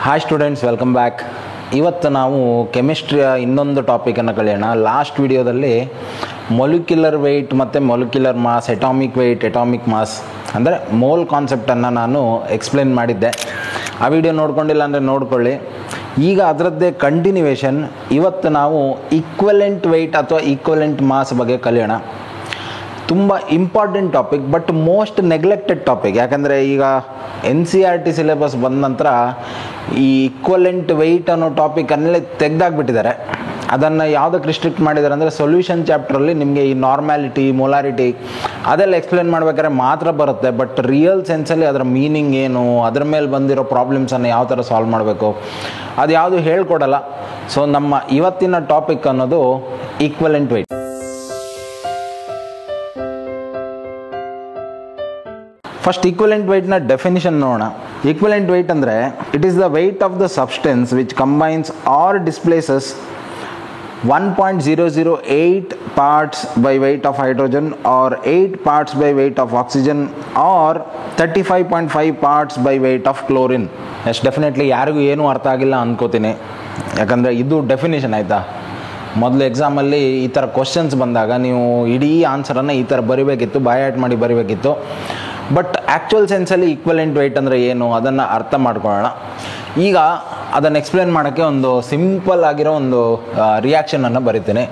Hi students, welcome back. ಇವತ್ತು ನಾವು ಕೆಮಿಸ್ಟ್ರಿಯ ಇನ್ನೊಂದು ಟಾಪಿಕನ್ನು ಕಲಿಯೋಣ. ಲಾಸ್ಟ್ ವಿಡಿಯೋದಲ್ಲಿ ಮೊಲಿಕ್ಯುಲರ್ ವೆಯ್ಟ್ ಮತ್ತು molecular mass, atomic weight, atomic mass ಅಂದರೆ ಮೋಲ್ ಕಾನ್ಸೆಪ್ಟನ್ನು ನಾನು ಎಕ್ಸ್ಪ್ಲೇನ್ ಮಾಡಿದ್ದೆ. ಆ ವಿಡಿಯೋ ನೋಡ್ಕೊಂಡಿಲ್ಲ ಅಂದರೆ ನೋಡ್ಕೊಳ್ಳಿ. ಈಗ ಅದರದ್ದೇ ಕಂಟಿನ್ಯೂವೇಷನ್ ಇವತ್ತು ನಾವು ಈಕ್ವಲೆಂಟ್ ವೆಯ್ಟ್ ಅಥವಾ ಈಕ್ವಲೆಂಟ್ ಮಾಸ್ ಬಗ್ಗೆ ಕಲಿಯೋಣ. ತುಂಬ important topic, but most neglected topic. ಯಾಕಂದರೆ ಈಗ NCERT ಸಿಲೆಬಸ್ ಬಂದ ನಂತರ ಈ ಈಕ್ವಲೆಂಟ್ ವೆಯ್ಟ್ ಅನ್ನೋ ಟಾಪಿಕನ್ನೆಲ್ಲ ತೆಗೆದಾಕ್ಬಿಟ್ಟಿದ್ದಾರೆ. ಅದನ್ನು ಯಾವುದಕ್ಕೆ ರಿಸ್ಟ್ರಿಕ್ಟ್ ಮಾಡಿದ್ದಾರೆ ಅಂದರೆ ಸೊಲ್ಯೂಷನ್ ಚಾಪ್ಟ್ರಲ್ಲಿ ನಿಮಗೆ ಈ ನಾರ್ಮ್ಯಾಲಿಟಿ, ಮೊಲಾರಿಟಿ ಅದೆಲ್ಲ ಎಕ್ಸ್ಪ್ಲೇನ್ ಮಾಡ್ಬೇಕಾದ್ರೆ ಮಾತ್ರ ಬರುತ್ತೆ. ಬಟ್ ರಿಯಲ್ ಸೆನ್ಸಲ್ಲಿ ಅದರ ಮೀನಿಂಗ್ ಏನು, ಅದರ ಮೇಲೆ ಬಂದಿರೋ ಪ್ರಾಬ್ಲಮ್ಸನ್ನು ಯಾವ ಥರ ಸಾಲ್ವ್ ಮಾಡಬೇಕು ಅದು ಯಾವುದು ಹೇಳ್ಕೊಡಲ್ಲ. ಸೊ ನಮ್ಮ ಇವತ್ತಿನ ಟಾಪಿಕ್ ಅನ್ನೋದು ಈಕ್ವಲೆಂಟ್ ವೆಯ್ಟ್. ಫಸ್ಟ್ ಈಕ್ವಲೆಂಟ್ ವೆಯ್ಟ್ನ ಡೆಫಿನಿಷನ್ ನೋಡೋಣ. ಈಕ್ವಲೆಂಟ್ ವೆಯ್ಟ್ ಅಂದರೆ it is the weight of the substance which combines or displaces 1.008 parts by weight of hydrogen or 8 parts by weight of oxygen or 35.5 parts by weight of chlorine. ಎಷ್ಟು definitely ಯಾರಿಗೂ ಏನೂ ಅರ್ಥ ಆಗಿಲ್ಲ ಅಂದ್ಕೋತೀನಿ. ಯಾಕಂದರೆ ಇದು definition ಆಯಿತಾ. ಮೊದಲು ಎಕ್ಸಾಮಲ್ಲಿ ಈ ಥರ ಕ್ವಶನ್ಸ್ ಬಂದಾಗ ನೀವು ಇಡೀ ಆನ್ಸರನ್ನು ಈ ಥರ ಬರಿಬೇಕಿತ್ತು, ಬೈಹ್ಯಾರ್ಟ್ ಮಾಡಿ ಬರಿಬೇಕಿತ್ತು. ಬಟ್ ಆ್ಯಕ್ಚುಯಲ್ ಸೆನ್ಸಲ್ಲಿ ಈಕ್ವಲೆಂಟ್ ವೆಯ್ಟ್ ಅಂದರೆ ಏನು ಅದನ್ನು ಅರ್ಥ ಮಾಡ್ಕೊಳ್ಳೋಣ. ಈಗ ಅದನ್ನು ಎಕ್ಸ್ಪ್ಲೇನ್ ಮಾಡೋಕ್ಕೆ ಒಂದು ಸಿಂಪಲ್ ಆಗಿರೋ ಒಂದು ರಿಯಾಕ್ಷನನ್ನು ಬರಿತೀನಿ.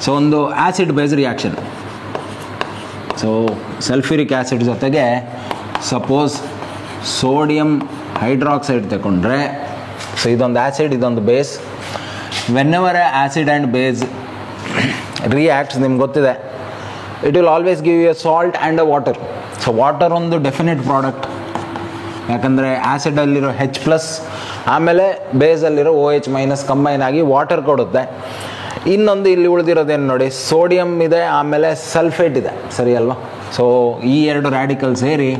ಸೊ ಒಂದು acid base reaction. So sulphuric acid ಜೊತೆಗೆ ಸಪೋಸ್ ಸೋಡಿಯಂ ಹೈಡ್ರಾಕ್ಸೈಡ್ ತಗೊಂಡ್ರೆ, ಸೊ ಇದೊಂದು ಆ್ಯಸಿಡ್, ಇದೊಂದು base. Whenever acid and base reacts, ನಿಮ್ಗೆ ಗೊತ್ತಿದೆ, it will always give you a salt and a water. So water ಒಂದು ಡೆಫಿನೆಟ್ ಪ್ರಾಡಕ್ಟ್, ಯಾಕಂದರೆ ಆ್ಯಸಿಡಲ್ಲಿರೋ H+, ಆಮೇಲೆ ಬೇಸಲ್ಲಿರೋ OH- ಕಂಬೈನ್ ಆಗಿ ವಾಟರ್ ಕೊಡುತ್ತೆ. ಇನ್ನೊಂದು ಇಲ್ಲಿ ಉಳಿದಿರೋದೇನು ನೋಡಿ, ಸೋಡಿಯಂ ಇದೆ, ಆಮೇಲೆ ಸಲ್ಫೇಟ್ ಇದೆ, ಸರಿ ಅಲ್ವಾ? ಸೊ ಈ ಎರಡು ರ್ಯಾಡಿಕಲ್ ಸೇರಿ,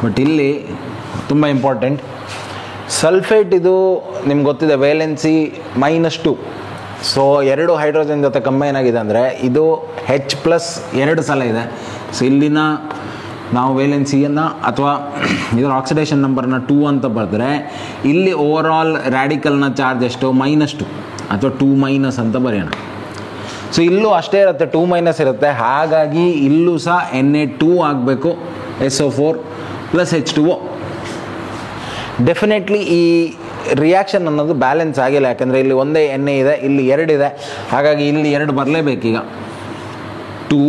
ಬಟ್ ಇಲ್ಲಿ ತುಂಬ ಇಂಪಾರ್ಟೆಂಟ್, ಸಲ್ಫೇಟ್ ಇದು ನಿಮ್ಗೆ ಗೊತ್ತಿದೆ ವೇಲೆನ್ಸಿ -2. ಸೊ ಎರಡು ಹೈಡ್ರೋಜನ್ ಜೊತೆ ಕಂಬೈನ್ ಆಗಿದೆ ಅಂದರೆ ಇದು H+ 2 ಸಲ ಇದೆ. ಸೊ ಇಲ್ಲಿನ ನಾವು ವೇಲೆನ್ಸಿಯನ್ನು ಅಥವಾ ಇದರ ಆಕ್ಸಿಡೇಷನ್ ನಂಬರ್ನ 2 ಅಂತ ಬರೆದ್ರೆ, ಇಲ್ಲಿ ಓವರ್ ಆಲ್ ರ್ಯಾಡಿಕಲ್ನ ಚಾರ್ಜ್ ಎಷ್ಟು, -2 ಅಥವಾ 2- ಅಂತ ಬರೆಯೋಣ. ಸೊ ಇಲ್ಲೂ ಅಷ್ಟೇ ಇರುತ್ತೆ, 2- ಇರುತ್ತೆ. ಹಾಗಾಗಿ ಇಲ್ಲೂ ಸಹ Na2 ಆಗಬೇಕು, SO4 + H2O. ಡೆಫಿನೆಟ್ಲಿ ಈ ರಿಯಾಕ್ಷನ್ ಅನ್ನೋದು ಬ್ಯಾಲೆನ್ಸ್ ಆಗಿಲ್ಲ, ಯಾಕಂದರೆ ಇಲ್ಲಿ ಒಂದೇ Na ಇದೆ, ಇಲ್ಲಿ 2 ಇದೆ. ಹಾಗಾಗಿ ಇಲ್ಲಿ 2 ಬರಲೇಬೇಕೀಗ, 2.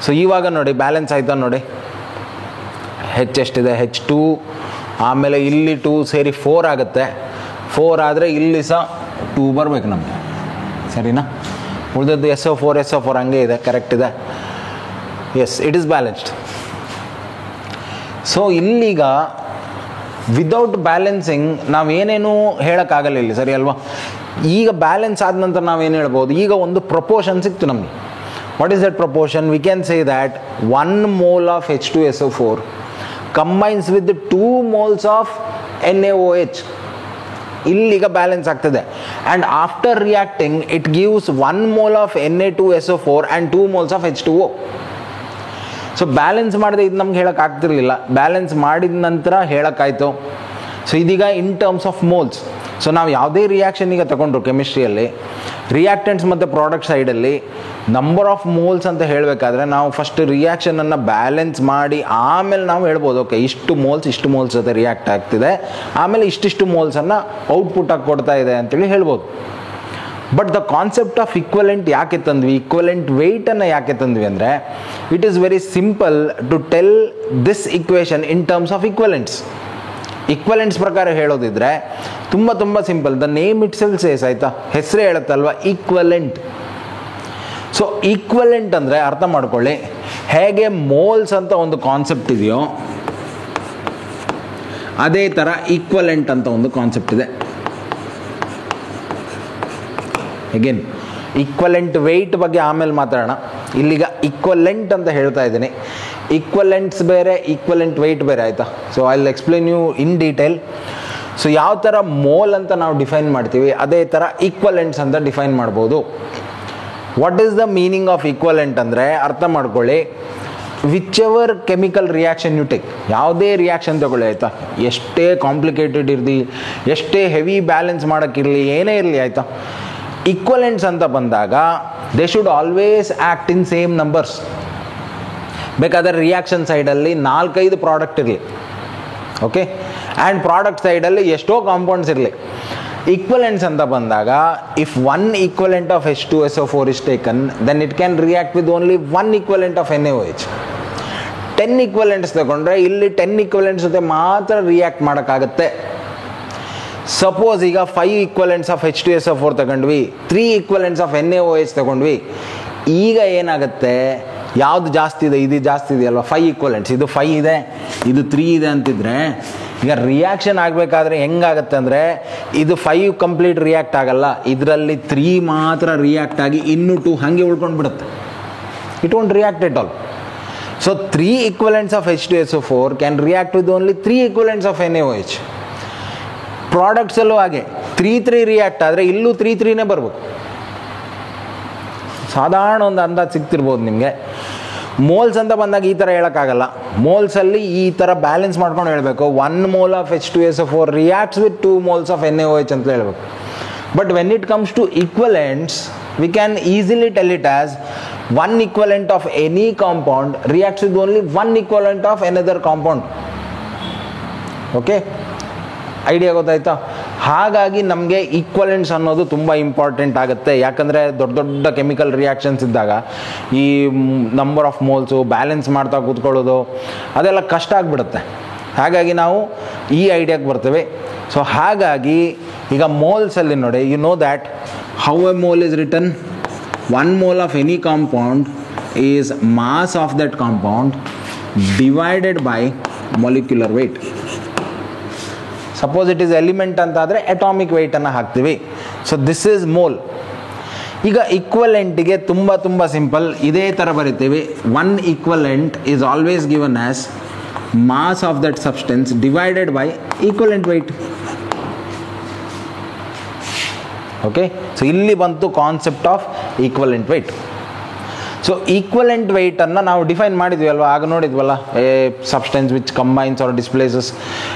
ಸೊ ಇವಾಗ ನೋಡಿ ಬ್ಯಾಲೆನ್ಸ್ ಆಯಿತಾ ನೋಡಿ, H ಎಷ್ಟಿದೆ, H2, ಆಮೇಲೆ ಇಲ್ಲಿ 2 ಸೇರಿ 4 ಆಗುತ್ತೆ. 4 ಆದರೆ ಇಲ್ಲಿ ಸಹ 2 ಬರಬೇಕು ನಮಗೆ, ಸರಿನಾ? ಉಳಿದದ್ದು SO4 ಹಂಗೆ ಇದೆ, ಕರೆಕ್ಟ್ ಇದೆ. Yes, it is balanced. So ಇಲ್ಲೀಗ ವಿದೌಟ್ ಬ್ಯಾಲೆನ್ಸಿಂಗ್ ನಾವೇನೇನು ಹೇಳೋಕ್ಕಾಗಲ್ಲ ಇಲ್ಲಿ, ಸರಿ ಅಲ್ವಾ? ಈಗ ಬ್ಯಾಲೆನ್ಸ್ ಆದ ನಂತರ ನಾವೇನು ಹೇಳ್ಬೋದು, ಈಗ ಒಂದು ಪ್ರಪೋರ್ಷನ್ ಸಿಕ್ತು ನಮಗೆ. What is that proportion? We can say that 1 mole of H2SO4 combines with 2 moles of NaOH. ಇಲ್ಲಿಗ ಬ್ಯಾಲೆನ್ಸ್ ಆಗ್ತದೆ. And after reacting it gives 1 mole of Na2SO4 and 2 moles of H2O. So balance ಮಾಡಿದೆ ಇದು ನಮ್ಗೆ ಹೇಳೋಕ್ಕಾಗ್ತಿರ್ಲಿಲ್ಲ, balance ಮಾಡಿದ ನಂತರ ಹೇಳೋಕ್ಕಾಯ್ತು. So ಇದೀಗ ಇನ್ terms of moles. So ನಾವು ಯಾವುದೇ ರಿಯಾಕ್ಷನ್ ಈಗ ತಗೊಂಡ್ರು ಕೆಮಿಸ್ಟ್ರಿಯಲ್ಲಿ, ರಿಯಾಕ್ಟೆಂಟ್ಸ್ ಮತ್ತು ಪ್ರಾಡಕ್ಟ್ ಸೈಡಲ್ಲಿ ನಂಬರ್ ಆಫ್ ಮೋಲ್ಸ್ ಅಂತ ಹೇಳಬೇಕಾದ್ರೆ ನಾವು ಫಸ್ಟ್ ರಿಯಾಕ್ಷನನ್ನು ಬ್ಯಾಲೆನ್ಸ್ ಮಾಡಿ ಆಮೇಲೆ ನಾವು ಹೇಳ್ಬೋದು, ಓಕೆ ಇಷ್ಟು ಮೋಲ್ಸ್ ಜೊತೆ ರಿಯಾಕ್ಟ್ ಆಗ್ತಿದೆ, ಆಮೇಲೆ ಇಷ್ಟಿಷ್ಟು ಮೋಲ್ಸನ್ನು ಔಟ್ಪುಟ್ ಆಗಿ ಕೊಡ್ತಾ ಇದೆ ಅಂತೇಳಿ ಹೇಳ್ಬೋದು. But the concept of equivalent ಯಾಕೆ ತಂದ್ವಿ, ಈಕ್ವಲೆಂಟ್ ವೆಯ್ಟನ್ನು ಯಾಕೆ ತಂದ್ವಿ ಅಂದರೆ, it is very simple to tell this equation in terms of equivalents. Equivalents ಪ್ರಕಾರ ಹೇಳೋದಿದ್ರೆ ತುಂಬ simple. The name itself says, ಆಯಿತಾ, ಹೆಸರೇ ಹೇಳುತ್ತಲ್ವ, ಈಕ್ವಲೆಂಟ್. ಸೊ ಈಕ್ವಲೆಂಟ್ ಅಂದರೆ ಅರ್ಥ ಮಾಡ್ಕೊಳ್ಳಿ, ಹೇಗೆ ಮೋಲ್ಸ್ ಅಂತ ಒಂದು ಕಾನ್ಸೆಪ್ಟ್ ಇದೆಯೋ ಅದೇ ಥರ ಈಕ್ವಲೆಂಟ್ ಅಂತ ಒಂದು ಕಾನ್ಸೆಪ್ಟ್ ಇದೆ. ಅಗೇನ್ ಈಕ್ವಲೆಂಟ್ ವೆಯ್ಟ್ ಬಗ್ಗೆ ಆಮೇಲೆ ಮಾತಾಡೋಣ. ಇಲ್ಲಿಗ ಈಕ್ವಲೆಂಟ್ ಅಂತ ಹೇಳ್ತಾ ಇದ್ದೀನಿ. ಈಕ್ವಲೆಂಟ್ಸ್ ಬೇರೆ, ಈಕ್ವಲೆಂಟ್ ವೆಯ್ಟ್ ಬೇರೆ, ಆಯಿತಾ? So I will explain you in detail. So ಯಾವ ಥರ ಮೋಲ್ ಅಂತ ನಾವು ಡಿಫೈನ್ ಮಾಡ್ತೀವಿ ಅದೇ ಥರ ಈಕ್ವಲೆಂಟ್ಸ್ ಅಂತ ಡಿಫೈನ್ ಮಾಡ್ಬೋದು. What is the meaning of equivalent ಅಂದರೆ ಅರ್ಥ ಮಾಡ್ಕೊಳ್ಳಿ, whichever chemical reaction you take, ಯಾವುದೇ ರಿಯಾಕ್ಷನ್ ತಗೊಳ್ಳಿ ಆಯಿತಾ, ಎಷ್ಟೇ ಕಾಂಪ್ಲಿಕೇಟೆಡ್ ಇರಲಿ, ಎಷ್ಟೇ ಹೆವಿ ಬ್ಯಾಲೆನ್ಸ್ ಮಾಡೋಕ್ಕಿರಲಿ, ಏನೇ ಇರಲಿ ಆಯಿತಾ, ಈಕ್ವಲೆಂಟ್ಸ್ ಅಂತ ಬಂದಾಗ they should always act in same numbers. ಬೇಕಾದರೆ ರಿಯಾಕ್ಷನ್ ಸೈಡಲ್ಲಿ 4-5 ಪ್ರಾಡಕ್ಟ್ ಇರಲಿ, ಓಕೆ, ಆ್ಯಂಡ್ ಪ್ರಾಡಕ್ಟ್ ಸೈಡಲ್ಲಿ ಎಷ್ಟೋ ಕಾಂಪೌಂಡ್ಸ್ ಇರಲಿ. ಈಕ್ವಲೆಂಟ್ಸ್ ಅಂತ ಬಂದಾಗ if 1 equivalent of H2SO4 is taken, then it can react with only 1 equivalent of NaOH. 10 equivalents ತಗೊಂಡ್ರೆ ಇಲ್ಲಿ 10 equivalents ಜೊತೆ ಮಾತ್ರ ರಿಯಾಕ್ಟ್ ಮಾಡೋಕ್ಕಾಗತ್ತೆ. ಸಪೋಸ್ ಈಗ 5 equivalents of H2SO4 ತಗೊಂಡ್ವಿ, 3 equivalents of NaOH ತಗೊಂಡ್ವಿ, ಈಗ ಏನಾಗುತ್ತೆ, ಯಾವುದು ಜಾಸ್ತಿ ಇದೆ, ಇದು ಜಾಸ್ತಿ ಇದೆಯಲ್ವ, 5 equivalents, ಇದು 5 ಇದೆ, ಇದು 3 ಇದೆ ಅಂತಿದ್ರೆ ಈಗ ರಿಯಾಕ್ಷನ್ ಆಗಬೇಕಾದ್ರೆ ಹೆಂಗಾಗತ್ತೆ ಅಂದರೆ, ಇದು 5 ಕಂಪ್ಲೀಟ್ ರಿಯಾಕ್ಟ್ ಆಗಲ್ಲ, ಇದರಲ್ಲಿ 3 ಮಾತ್ರ ರಿಯಾಕ್ಟ್ ಆಗಿ ಇನ್ನೂ 2 ಹಾಗೆ ಉಳ್ಕೊಂಡು ಬಿಡುತ್ತೆ. It won't react at all. So 3 equivalents of H2SO4 can react with only 3 equivalents of NaOH. ಪ್ರಾಡಕ್ಟ್ಸಲ್ಲೂ ಹಾಗೆ 3 ರಿಯಾಕ್ಟ್ ಆದರೆ ಇಲ್ಲೂ 3 ಬರ್ಬೇಕು. ಸಾಧಾರಣ ಒಂದು ಅಂದಾಜು ಸಿಗ್ತಿರ್ಬೋದು ನಿಮಗೆ. ಮೋಲ್ಸ್ ಅಂತ ಬಂದಾಗ ಈ ಥರ ಹೇಳೋಕ್ಕಾಗಲ್ಲ. ಮೋಲ್ಸಲ್ಲಿ ಈ ಥರ ಬ್ಯಾಲೆನ್ಸ್ ಮಾಡ್ಕೊಂಡು ಹೇಳಬೇಕು, 1 mole of H2SO4 reacts with 2 moles of NaOH ಅಂತ ಹೇಳಬೇಕು. But when it comes to equivalents, we can easily tell it as 1 equivalent of any compound reacts with only 1 equivalent of another compound. Okay, idea ಗೊತ್ತಾಯ್ತಾ? ಹಾಗಾಗಿ ನಮಗೆ equivalents ಅನ್ನೋದು ತುಂಬ important ಆಗುತ್ತೆ. ಯಾಕಂದರೆ ದೊಡ್ಡ ದೊಡ್ಡ ಕೆಮಿಕಲ್ ರಿಯಾಕ್ಷನ್ಸ್ ಇದ್ದಾಗ ಈ ನಂಬರ್ ಆಫ್ ಮೋಲ್ಸು ಬ್ಯಾಲೆನ್ಸ್ ಮಾಡ್ತಾ ಕೂತ್ಕೊಳ್ಳೋದು ಅದೆಲ್ಲ ಕಷ್ಟ ಆಗಿಬಿಡುತ್ತೆ. ಹಾಗಾಗಿ ನಾವು ಈ ಐಡಿಯಾಗೆ ಬರ್ತೇವೆ. ಸೊ ಹಾಗಾಗಿ ಈಗ ಮೋಲ್ಸಲ್ಲಿ ನೋಡಿ, you know that how a mole is written. 1 mole of any compound is mass of that compound divided by molecular weight. Suppose it is element ಅಂತ ಆದರೆ ಅಟಾಮಿಕ್ ವೆಯ್ಟನ್ನು ಹಾಕ್ತೀವಿ. So this is mole. ಈಗ ಈಕ್ವಲೆಂಟಿಗೆ ತುಂಬ ಸಿಂಪಲ್, ಇದೇ ಥರ ಬರಿತೀವಿ. 1 equivalent is always given as mass of that substance divided by equivalent weight. Okay, so ಇಲ್ಲಿ ಬಂತು concept of equivalent weight. So equivalent ವೆಯ್ಟನ್ನು ನಾವು ಡಿಫೈನ್ ಮಾಡಿದ್ವಿ ಅಲ್ವಾ, ಆಗ ನೋಡಿದ್ವಲ್ಲ, a substance which combines or displaces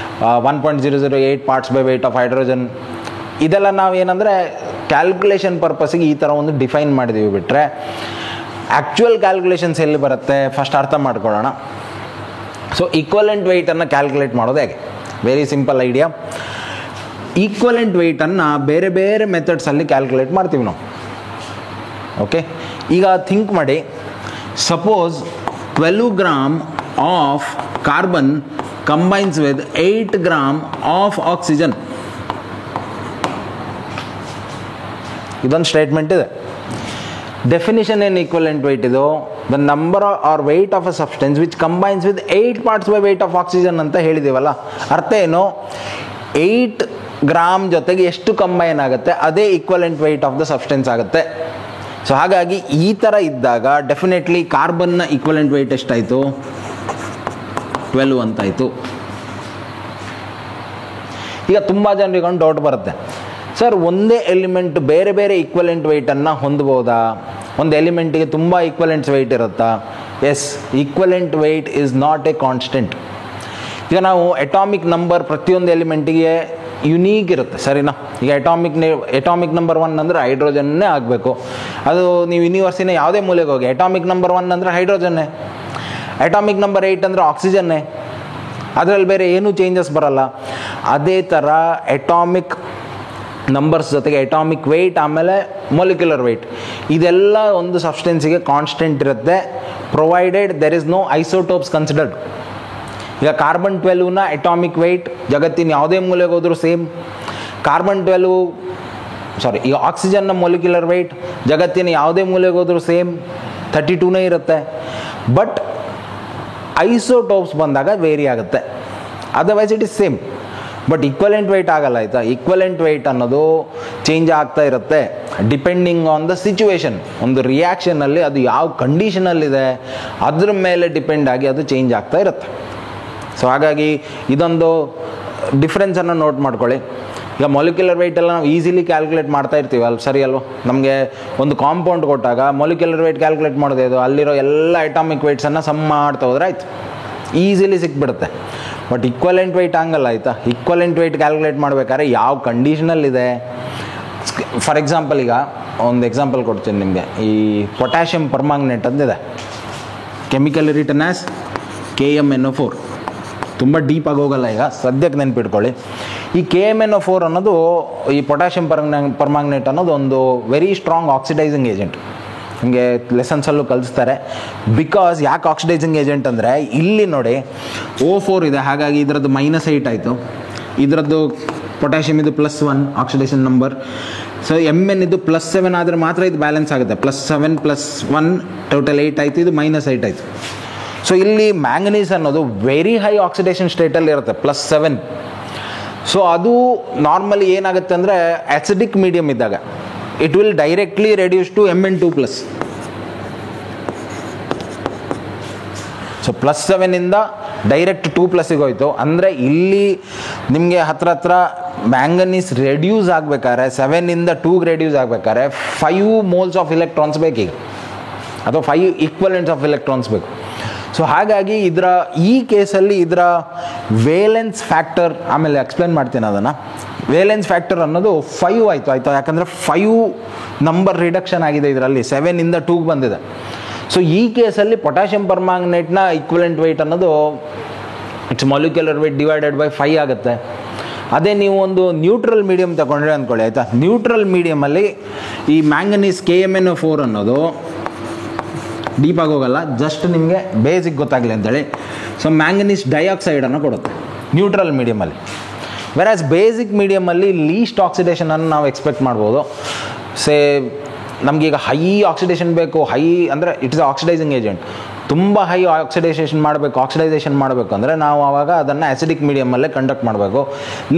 1.008 parts by weight of hydrogen. ಇದೆಲ್ಲ ನಾವು ಏನಂದರೆ ಕ್ಯಾಲ್ಕುಲೇಷನ್ ಪರ್ಪಸ್ಸಿಗೆ ಈ ಥರ ಒಂದು ಡಿಫೈನ್ ಮಾಡಿದ್ದೀವಿ. ಬಿಟ್ಟರೆ ಆ್ಯಕ್ಚುಯಲ್ ಕ್ಯಾಲ್ಕುಲೇಷನ್ಸ್ ಎಲ್ಲಿ ಬರುತ್ತೆ ಫಸ್ಟ್ ಅರ್ಥ ಮಾಡ್ಕೊಳ್ಳೋಣ. ಸೊ ಈಕ್ವಲೆಂಟ್ ವೆಯ್ಟನ್ನು ಕ್ಯಾಲ್ಕುಲೇಟ್ ಮಾಡೋದು ಹೇಗೆ? Very simple idea. ಈಕ್ವಲೆಂಟ್ ವೆಯ್ಟನ್ನು ಬೇರೆ ಬೇರೆ ಮೆಥಡ್ಸಲ್ಲಿ ಕ್ಯಾಲ್ಕುಲೇಟ್ ಮಾಡ್ತೀವಿ ನಾವು. ಓಕೆ, ಈಗ ಥಿಂಕ್ ಮಾಡಿ, suppose 12 grams of carbon combines with 8 grams of oxygen. ಇದೊಂದು ಸ್ಟೇಟ್ಮೆಂಟ್ ಇದೆ. ಡೆಫಿನಿಷನ್ ಏನು ಈಕ್ವಲೆಂಟ್ ವೆಯ್ಟ್ ಇದು? The number or weight of a substance which combines with 8 parts by weight of oxygen ಅಂತ ಹೇಳಿದ್ದೀವಲ್ಲ. ಅರ್ಥ ಏನು? 8 grams ಜೊತೆಗೆ ಎಷ್ಟು ಕಂಬೈನ್ ಆಗುತ್ತೆ ಅದೇ equivalent weight of the substance ಆಗುತ್ತೆ. ಸೊ ಹಾಗಾಗಿ ಈ ಥರ ಇದ್ದಾಗ ಡೆಫಿನೆಟ್ಲಿ ಕಾರ್ಬನ್ನ ಈಕ್ವಲೆಂಟ್ ವೆಯ್ಟ್ ಎಷ್ಟಾಯಿತು? 12 ಅಂತಾಯಿತು. ಈಗ ತುಂಬ ಜನರಿಗೆ ಒಂದು ಡೌಟ್ ಬರುತ್ತೆ, ಸರ್ ಒಂದೇ ಎಲಿಮೆಂಟ್ ಬೇರೆ ಬೇರೆ ಈಕ್ವಲೆಂಟ್ ವೆಯ್ಟನ್ನು ಹೊಂದ್ಬೋದಾ? ಒಂದು ಎಲಿಮೆಂಟಿಗೆ ತುಂಬ ಈಕ್ವಲೆಂಟ್ಸ್ ವೆಯ್ಟ್ ಇರುತ್ತಾ? Yes, equivalent weight is not a constant. ಈಗ ನಾವು ಅಟಾಮಿಕ್ ನಂಬರ್ ಪ್ರತಿಯೊಂದು ಎಲಿಮೆಂಟಿಗೆ ಯುನೀಕ್ ಇರುತ್ತೆ, ಸರಿನಾ? ಈಗ ಅಟಾಮಿಕ್ ನಂಬರ್ 1 ಅಂದರೆ ಹೈಡ್ರೋಜನ್ನೇ ಆಗಬೇಕು. ಅದು ನೀವು ಯೂನಿವರ್ಸಿನ ಯಾವುದೇ ಮೂಲೆಗೆ ಹೋಗಿ ಅಟಾಮಿಕ್ ನಂಬರ್ 1 ಅಂದರೆ ಹೈಡ್ರೋಜನ್ನೇ, ಅಟಾಮಿಕ್ ನಂಬರ್ 8 ಅಂದರೆ ಆಕ್ಸಿಜನ್ನೇ, ಅದರಲ್ಲಿ ಬೇರೆ ಏನೂ ಚೇಂಜಸ್ ಬರಲ್ಲ. ಅದೇ ಥರ ಅಟಾಮಿಕ್ ನಂಬರ್ಸ್ ಜೊತೆಗೆ ಅಟಾಮಿಕ್ ವೆಯ್ಟ್ ಆಮೇಲೆ ಮೊಲಿಕ್ಯುಲರ್ ವೆಯ್ಟ್ ಇದೆಲ್ಲ ಒಂದು ಸಬ್ಸ್ಟೆನ್ಸಿಗೆ ಕಾನ್ಸ್ಟೆಂಟ್ ಇರುತ್ತೆ, provided there is no isotopes considered. ಈಗ ಕಾರ್ಬನ್ 12ನ ಅಟಾಮಿಕ್ ವೆಯ್ಟ್ ಜಗತ್ತಿನ ಯಾವುದೇ ಮೂಲೆಗೆ ಹೋದರೂ ಸೇಮ್. ಈಗ ಆಕ್ಸಿಜನ್ನ ಮೊಲಿಕ್ಯುಲರ್ ವೆಯ್ಟ್ ಜಗತ್ತಿನ ಯಾವುದೇ ಮೂಲೆಗೆ ಹೋದರೂ ಸೇಮ್ 32ನೇ ಇರುತ್ತೆ. ಬಟ್ ಐಸೋಟೋಪ್ಸ್ ಬಂದಾಗ ವೇರಿ ಆಗುತ್ತೆ, otherwise it is same. But equivalent weight ಆಗಲ್ಲ, ಆಯಿತಾ? ಈಕ್ವಲೆಂಟ್ ವೆಯ್ಟ್ ಅನ್ನೋದು ಚೇಂಜ್ ಆಗ್ತಾ ಇರುತ್ತೆ ಡಿಪೆಂಡಿಂಗ್ ಆನ್ ದ ಸಿಚುವೇಶನ್. ಒಂದು ರಿಯಾಕ್ಷನಲ್ಲಿ ಅದು ಯಾವ ಕಂಡೀಷನಲ್ಲಿದೆ ಅದ್ರ ಮೇಲೆ ಡಿಪೆಂಡ್ ಆಗಿ ಅದು ಚೇಂಜ್ ಆಗ್ತಾ ಇರುತ್ತೆ. ಸೊ ಹಾಗಾಗಿ ಇದೊಂದು ಡಿಫ್ರೆನ್ಸನ್ನು ನೋಟ್ ಮಾಡ್ಕೊಳ್ಳಿ. ಈಗ ಮೊಲಿಕ್ಯುಲರ್ ವೆಯ್ಟ್ ಎಲ್ಲ ನಾವು ಈಸಿಲಿ ಕ್ಯಾಲ್ಕುಲೇಟ್ ಮಾಡ್ತಾ ಇರ್ತೀವಿ ಅಲ್ವ, ಸರಿ ಅಲ್ವ? ನಮಗೆ ಒಂದು ಕಾಂಪೌಂಡ್ ಕೊಟ್ಟಾಗ ಮೊಲಿಕ್ಯುಲರ್ ವೆಯ್ಟ್ ಕ್ಯಾಲ್ಕುಲೇಟ್ ಮಾಡೋದು ಇದು, ಅಲ್ಲಿರೋ ಎಲ್ಲ ಅಟಾಮಿಕ್ ವೆಯ್ಟ್ಸನ್ನು ಸಮ್ ಮಾಡ್ತಾ ಹೋದ್ರೆ ಆಯ್ತು, ಈಸಿಲಿ ಸಿಕ್ಬಿಡುತ್ತೆ. ಬಟ್ ಈಕ್ವಲೆಂಟ್ ವೆಯ್ಟ್ ಹಂಗಲ್ಲ ಆಯಿತಾ. ಈಕ್ವಲೆಂಟ್ ವೆಯ್ಟ್ ಕ್ಯಾಲ್ಕುಲೇಟ್ ಮಾಡಬೇಕಾದ್ರೆ ಯಾವ ಕಂಡೀಷನಲ್ಲಿದೆ, ಫಾರ್ ಎಕ್ಸಾಂಪಲ್ ಈಗ ಒಂದು ಎಕ್ಸಾಂಪಲ್ ಕೊಡ್ತೀನಿ ನಿಮಗೆ. ಈ ಪೊಟ್ಯಾಷಿಯಮ್ ಪರ್ಮಾಂಗನೇಟ್ ಅಂತಿದೆ, ಕೆಮಿಕಲ್ ರಿಟರ್ನ್ ಆಸ್ KMnO4. ತುಂಬ ಡೀಪಾಗಿ ಹೋಗಲ್ಲ, ಈಗ ಸದ್ಯಕ್ಕೆ ನೆನ್ಪಿಟ್ಕೊಳ್ಳಿ. ಈ KMnO4 ಅನ್ನೋದು, ಈ ಪೊಟ್ಯಾಷಿಯಮ್ ಪರ್ಮಾಂಗನೇಟ್ ಅನ್ನೋದು ಒಂದು ವೆರಿ ಸ್ಟ್ರಾಂಗ್ ಆಕ್ಸಿಡೈಸಿಂಗ್ ಏಜೆಂಟ್. ನಿಮಗೆ ಲೆಸನ್ಸಲ್ಲೂ ಕಲಿಸ್ತಾರೆ. ಬಿಕಾಸ್ ಯಾಕೆ ಆಕ್ಸಿಡೈಸಿಂಗ್ ಏಜೆಂಟ್ ಅಂದರೆ, ಇಲ್ಲಿ ನೋಡಿ O4 ಇದೆ, ಹಾಗಾಗಿ ಇದರದ್ದು -8 ಆಯಿತು, ಇದರದ್ದು ಪೊಟ್ಯಾಷಿಯಮ್ ಇದು +1 ಆಕ್ಸಿಡೇಷನ್ ನಂಬರ್. ಸೊ Mn ಇದು +7 ಆದರೆ ಮಾತ್ರ ಇದು ಬ್ಯಾಲೆನ್ಸ್ ಆಗುತ್ತೆ. +7 +1 ಟೋಟಲ್ 8 ಆಯಿತು, ಇದು -8 ಆಯಿತು. ಸೊ ಇಲ್ಲಿ ಮ್ಯಾಂಗನೀಸ್ ಅನ್ನೋದು ವೆರಿ ಹೈ ಆಕ್ಸಿಡೇಷನ್ ಸ್ಟೇಟಲ್ಲಿ ಇರುತ್ತೆ, +7. ಸೊ ಅದು ನಾರ್ಮಲಿ ಏನಾಗುತ್ತೆ ಅಂದರೆ ಆ್ಯಸಿಡಿಕ್ ಮೀಡಿಯಮ್ ಇದ್ದಾಗ it will directly reduce to Mn2+. So +7ಇಂದ ಡೈರೆಕ್ಟ್ 2+ಗೆ ಹೋಯ್ತು. ಅಂದರೆ ಇಲ್ಲಿ ನಿಮಗೆ ಹತ್ರ ಮ್ಯಾಂಗನೀಸ್ ರೆಡ್ಯೂಸ್ ಆಗಬೇಕಾದ್ರೆ 7ಇಂದ 2ಗೆ ರೆಡ್ಯೂಸ್ ಆಗಬೇಕಾದ್ರೆ 5 moles ಆಫ್ ಇಲೆಕ್ಟ್ರಾನ್ಸ್ ಬೇಕೀಗ, ಅಥವಾ 5 ಈಕ್ವಲೆಂಟ್ಸ್ ಆಫ್ ಇಲೆಕ್ಟ್ರಾನ್ಸ್ ಬೇಕು. ಸೊ ಹಾಗಾಗಿ ಈ ಕೇಸಲ್ಲಿ ಇದರ ವೇಲೆನ್ಸ್ ಫ್ಯಾಕ್ಟರ್, ಆಮೇಲೆ ಎಕ್ಸ್ಪ್ಲೇನ್ ಮಾಡ್ತೀನಿ ಅದನ್ನು. ವೇಲೆನ್ಸ್ ಫ್ಯಾಕ್ಟರ್ ಅನ್ನೋದು 5 ಆಯಿತು, ಯಾಕಂದರೆ 5 ನಂಬರ್ ರಿಡಕ್ಷನ್ ಆಗಿದೆ ಇದರಲ್ಲಿ, 7ಇಂದ 2ಗೆ ಬಂದಿದೆ. ಸೊ ಈ ಕೇಸಲ್ಲಿ ಪೊಟ್ಯಾಷಿಯಮ್ ಪರ್ಮಾಂಗನೇಟ್ನ ಈಕ್ವಲೆಂಟ್ ವೆಯ್ಟ್ ಅನ್ನೋದು it's molecular weight divided by 5 ಆಗುತ್ತೆ. ಅದೇ ನೀವು ಒಂದು ನ್ಯೂಟ್ರಲ್ ಮೀಡಿಯಮ್ ತಗೊಂಡ್ರೆ ಅಂದ್ಕೊಳ್ಳಿ ಆಯಿತಾ, ನ್ಯೂಟ್ರಲ್ ಮೀಡಿಯಮಲ್ಲಿ ಈ ಮ್ಯಾಂಗನೀಸ್ KMnO4 ಅನ್ನೋದು ಡೀಪಾಗಿ ಹೋಗಲ್ಲ, ಜಸ್ಟ್ ನಿಮಗೆ ಬೇಸಿಕ್ ಗೊತ್ತಾಗಲಿ ಅಂತೇಳಿ. ಸೊ ಮ್ಯಾಂಗನೀಸ್ ಡೈಆಕ್ಸೈಡನ್ನು ಕೊಡುತ್ತೆ ನ್ಯೂಟ್ರಲ್ ಮೀಡಿಯಮಲ್ಲಿ. ವೆರಾಸ್ ಬೇಸಿಕ್ ಮೀಡಿಯಮಲ್ಲಿ ಲೀಸ್ಟ್ ಆಕ್ಸಿಡೇಷನನ್ನು ನಾವು ಎಕ್ಸ್ಪೆಕ್ಟ್ ಮಾಡ್ಬೋದು. ನಮಗೀಗ ಹೈ ಆಕ್ಸಿಡೇಷನ್ ಬೇಕು, ಹೈ ಅಂದರೆ ಇಟ್ಸ್ ಆಕ್ಸಿಡೈಸಿಂಗ್ ಏಜೆಂಟ್, ತುಂಬ ಹೈ ಆಕ್ಸಿಡೈಸೇಷನ್ ಮಾಡಬೇಕು ಅಂದರೆ ನಾವು ಆವಾಗ ಅದನ್ನು ಆ್ಯಸಿಡಿಕ್ ಮೀಡಿಯಮಲ್ಲೇ ಕಂಡಕ್ಟ್ ಮಾಡಬೇಕು.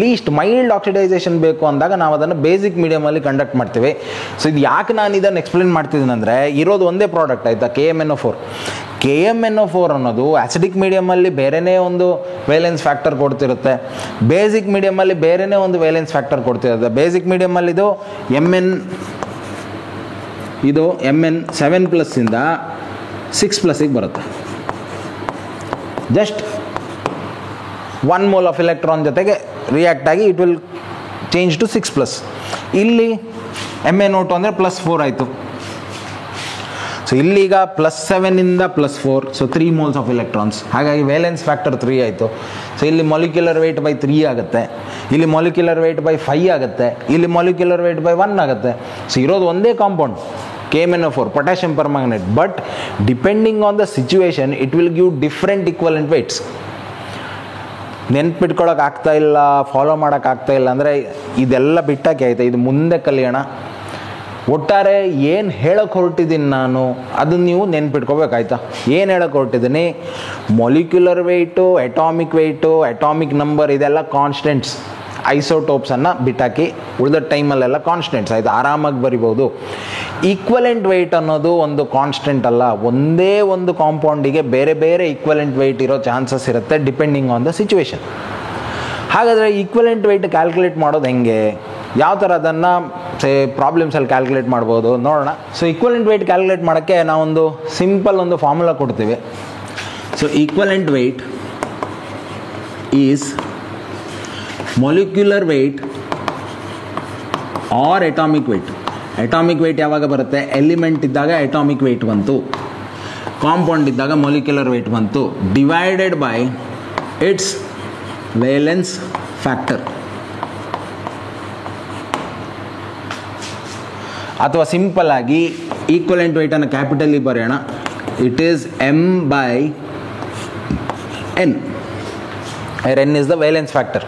ಲೀಸ್ಟ್ ಮೈಲ್ಡ್ ಆಕ್ಸಿಡೈಸೇಷನ್ ಬೇಕು ಅಂದಾಗ ನಾವು ಅದನ್ನು ಬೇಸಿಕ್ ಮೀಡಿಯಮಲ್ಲಿ ಕಂಡಕ್ಟ್ ಮಾಡ್ತೀವಿ. ಸೊ ಇದು ಯಾಕೆ ನಾನು ಇದನ್ನು ಎಕ್ಸ್ಪ್ಲೇನ್ ಮಾಡ್ತಿದ್ದೀನಿ ಅಂದರೆ, ಇರೋದು ಒಂದೇ ಪ್ರಾಡಕ್ಟ್ ಆಯಿತಾ, KMnO4. KMnO4 ಅನ್ನೋದು ಆ್ಯಸಿಡಿಕ್ ಮೀಡಿಯಮಲ್ಲಿ ಬೇರೆಯೇ ಒಂದು ವೇಲೆನ್ಸ್ ಫ್ಯಾಕ್ಟರ್ ಕೊಡ್ತಿರುತ್ತೆ, ಬೇಸಿಕ್ ಮೀಡಿಯಮಲ್ಲಿ ಬೇರೆಯೇ ಒಂದು ವೇಲೆನ್ಸ್ ಫ್ಯಾಕ್ಟರ್ ಕೊಡ್ತಿರುತ್ತೆ. ಬೇಸಿಕ್ ಮೀಡಿಯಮಲ್ಲಿ ಇದು Mn 7+ಇಂದ 6+ಗೆ ಬರುತ್ತೆ. ಜಸ್ಟ್ 1 mole ಆಫ್ ಎಲೆಕ್ಟ್ರಾನ್ ಜೊತೆಗೆ ರಿಯಾಕ್ಟ್ ಆಗಿ ಇಟ್ ವಿಲ್ ಚೇಂಜ್ ಟು 6+. ಇಲ್ಲಿ MnO2 ಅಂದರೆ +4 ಆಯಿತು. ಸೊ ಇಲ್ಲಿಗ +7ಇಂದ +4, ಸೊ 3 moles ಆಫ್ ಎಲೆಕ್ಟ್ರಾನ್ಸ್, ಹಾಗಾಗಿ ವೇಲೆನ್ಸ್ ಫ್ಯಾಕ್ಟರ್ 3 ಆಯಿತು. ಸೊ ಇಲ್ಲಿ ಮಾಲಿಕ್ಯುಲರ್ ವೆಯ್ಟ್ ಬೈ 3 ಆಗುತ್ತೆ, ಇಲ್ಲಿ ಮಾಲಿಕ್ಯುಲರ್ ವೆಯ್ಟ್ ಬೈ 5 ಆಗುತ್ತೆ, ಇಲ್ಲಿ ಮಾಲಿಕ್ಯುಲರ್ ವೆಯ್ಟ್ ಬೈ 1 ಆಗುತ್ತೆ. ಸೊ ಇರೋದು ಒಂದೇ compound KMnO4, potassium permanganate. But depending on the situation it will give different equivalent weights. ನೆನ್ಪಿಟ್ಕೊಳ್ಳೋಕೆ ಆಗ್ತಾ ಇಲ್ಲ, ಫಾಲೋ ಮಾಡೋಕ್ಕಾಗ್ತಾ ಇಲ್ಲ ಅಂದರೆ ಇದೆಲ್ಲ ಬಿಟ್ಟಾಕೆ ಆಯ್ತಾ, ಇದು ಮುಂದೆ ಕಲಿಯೋಣ. ಒಟ್ಟಾರೆ ಏನು ಹೇಳೋಕೆ ಹೊರಟಿದ್ದೀನಿ ನಾನು ಅದನ್ನು ನೀವು ನೆನ್ಪಿಟ್ಕೋಬೇಕಾಯ್ತಾ. ಏನು ಹೇಳೋಕೆ ಹೊರಟಿದ್ದೀನಿ, ಮೊಲಿಕ್ಯುಲರ್ ವೆಯ್ಟು, ಅಟಾಮಿಕ್ ನಂಬರ್ ಇದೆಲ್ಲ ಕಾನ್ಸ್ಟೆಂಟ್ಸ್. ಐಸೋಟೋಪ್ಸನ್ನು ಬಿಟ್ಟಾಕಿ ಉಳಿದ ಟೈಮಲ್ಲೆಲ್ಲ ಕಾನ್ಸ್ಟೆಂಟ್ಸ್ ಆಯಿತು, ಆರಾಮಾಗಿ ಬರಿಬೋದು. ಈಕ್ವಲೆಂಟ್ ವೆಯ್ಟ್ ಅನ್ನೋದು ಒಂದು ಕಾನ್ಸ್ಟೆಂಟ್ ಅಲ್ಲ, ಒಂದೇ ಒಂದು ಕಾಂಪೌಂಡಿಗೆ ಬೇರೆ ಬೇರೆ ಈಕ್ವಲೆಂಟ್ ವೆಯ್ಟ್ ಇರೋ ಚಾನ್ಸಸ್ ಇರುತ್ತೆ ಡಿಪೆಂಡಿಂಗ್ ಆನ್ ದ ಸಿಚುವೇಶನ್. ಹಾಗಾದರೆ ಈಕ್ವಲೆಂಟ್ ವೆಯ್ಟ್ ಕ್ಯಾಲ್ಕುಲೇಟ್ ಮಾಡೋದು ಹೆಂಗೆ, ಯಾವ ಥರ ಅದನ್ನು ಪ್ರಾಬ್ಲಮ್ಸಲ್ಲಿ ಕ್ಯಾಲ್ಕುಲೇಟ್ ಮಾಡ್ಬೋದು ನೋಡೋಣ. ಸೊ ಈಕ್ವಲೆಂಟ್ ವೆಯ್ಟ್ ಕ್ಯಾಲ್ಕುಲೇಟ್ ಮಾಡೋಕ್ಕೆ ನಾವೊಂದು ಸಿಂಪಲ್ ಒಂದು ಫಾರ್ಮುಲಾ ಕೊಡ್ತೀವಿ. So equivalent weight is molecular weight or atomic weight. Atomic weight ಯಾವಾಗ ಬರುತ್ತೆ, ಎಲಿಮೆಂಟ್ ಇದ್ದಾಗ ಅಟಾಮಿಕ್ ವೆಯ್ಟ್ ಬಂತು, ಕಾಂಪೌಂಡ್ ಇದ್ದಾಗ ಮೊಲಿಕ್ಯುಲರ್ ವೆಯ್ಟ್ ಬಂತು, divided by its valence factor. ಅಥವಾ ಸಿಂಪಲ್ ಆಗಿ ಈಕ್ವಲೆಂಟ್ ವೆಯ್ಟನ್ನು ಕ್ಯಾಪಿಟಲಿ ಬರೆಯೋಣ, it is M/N. N is the valence factor.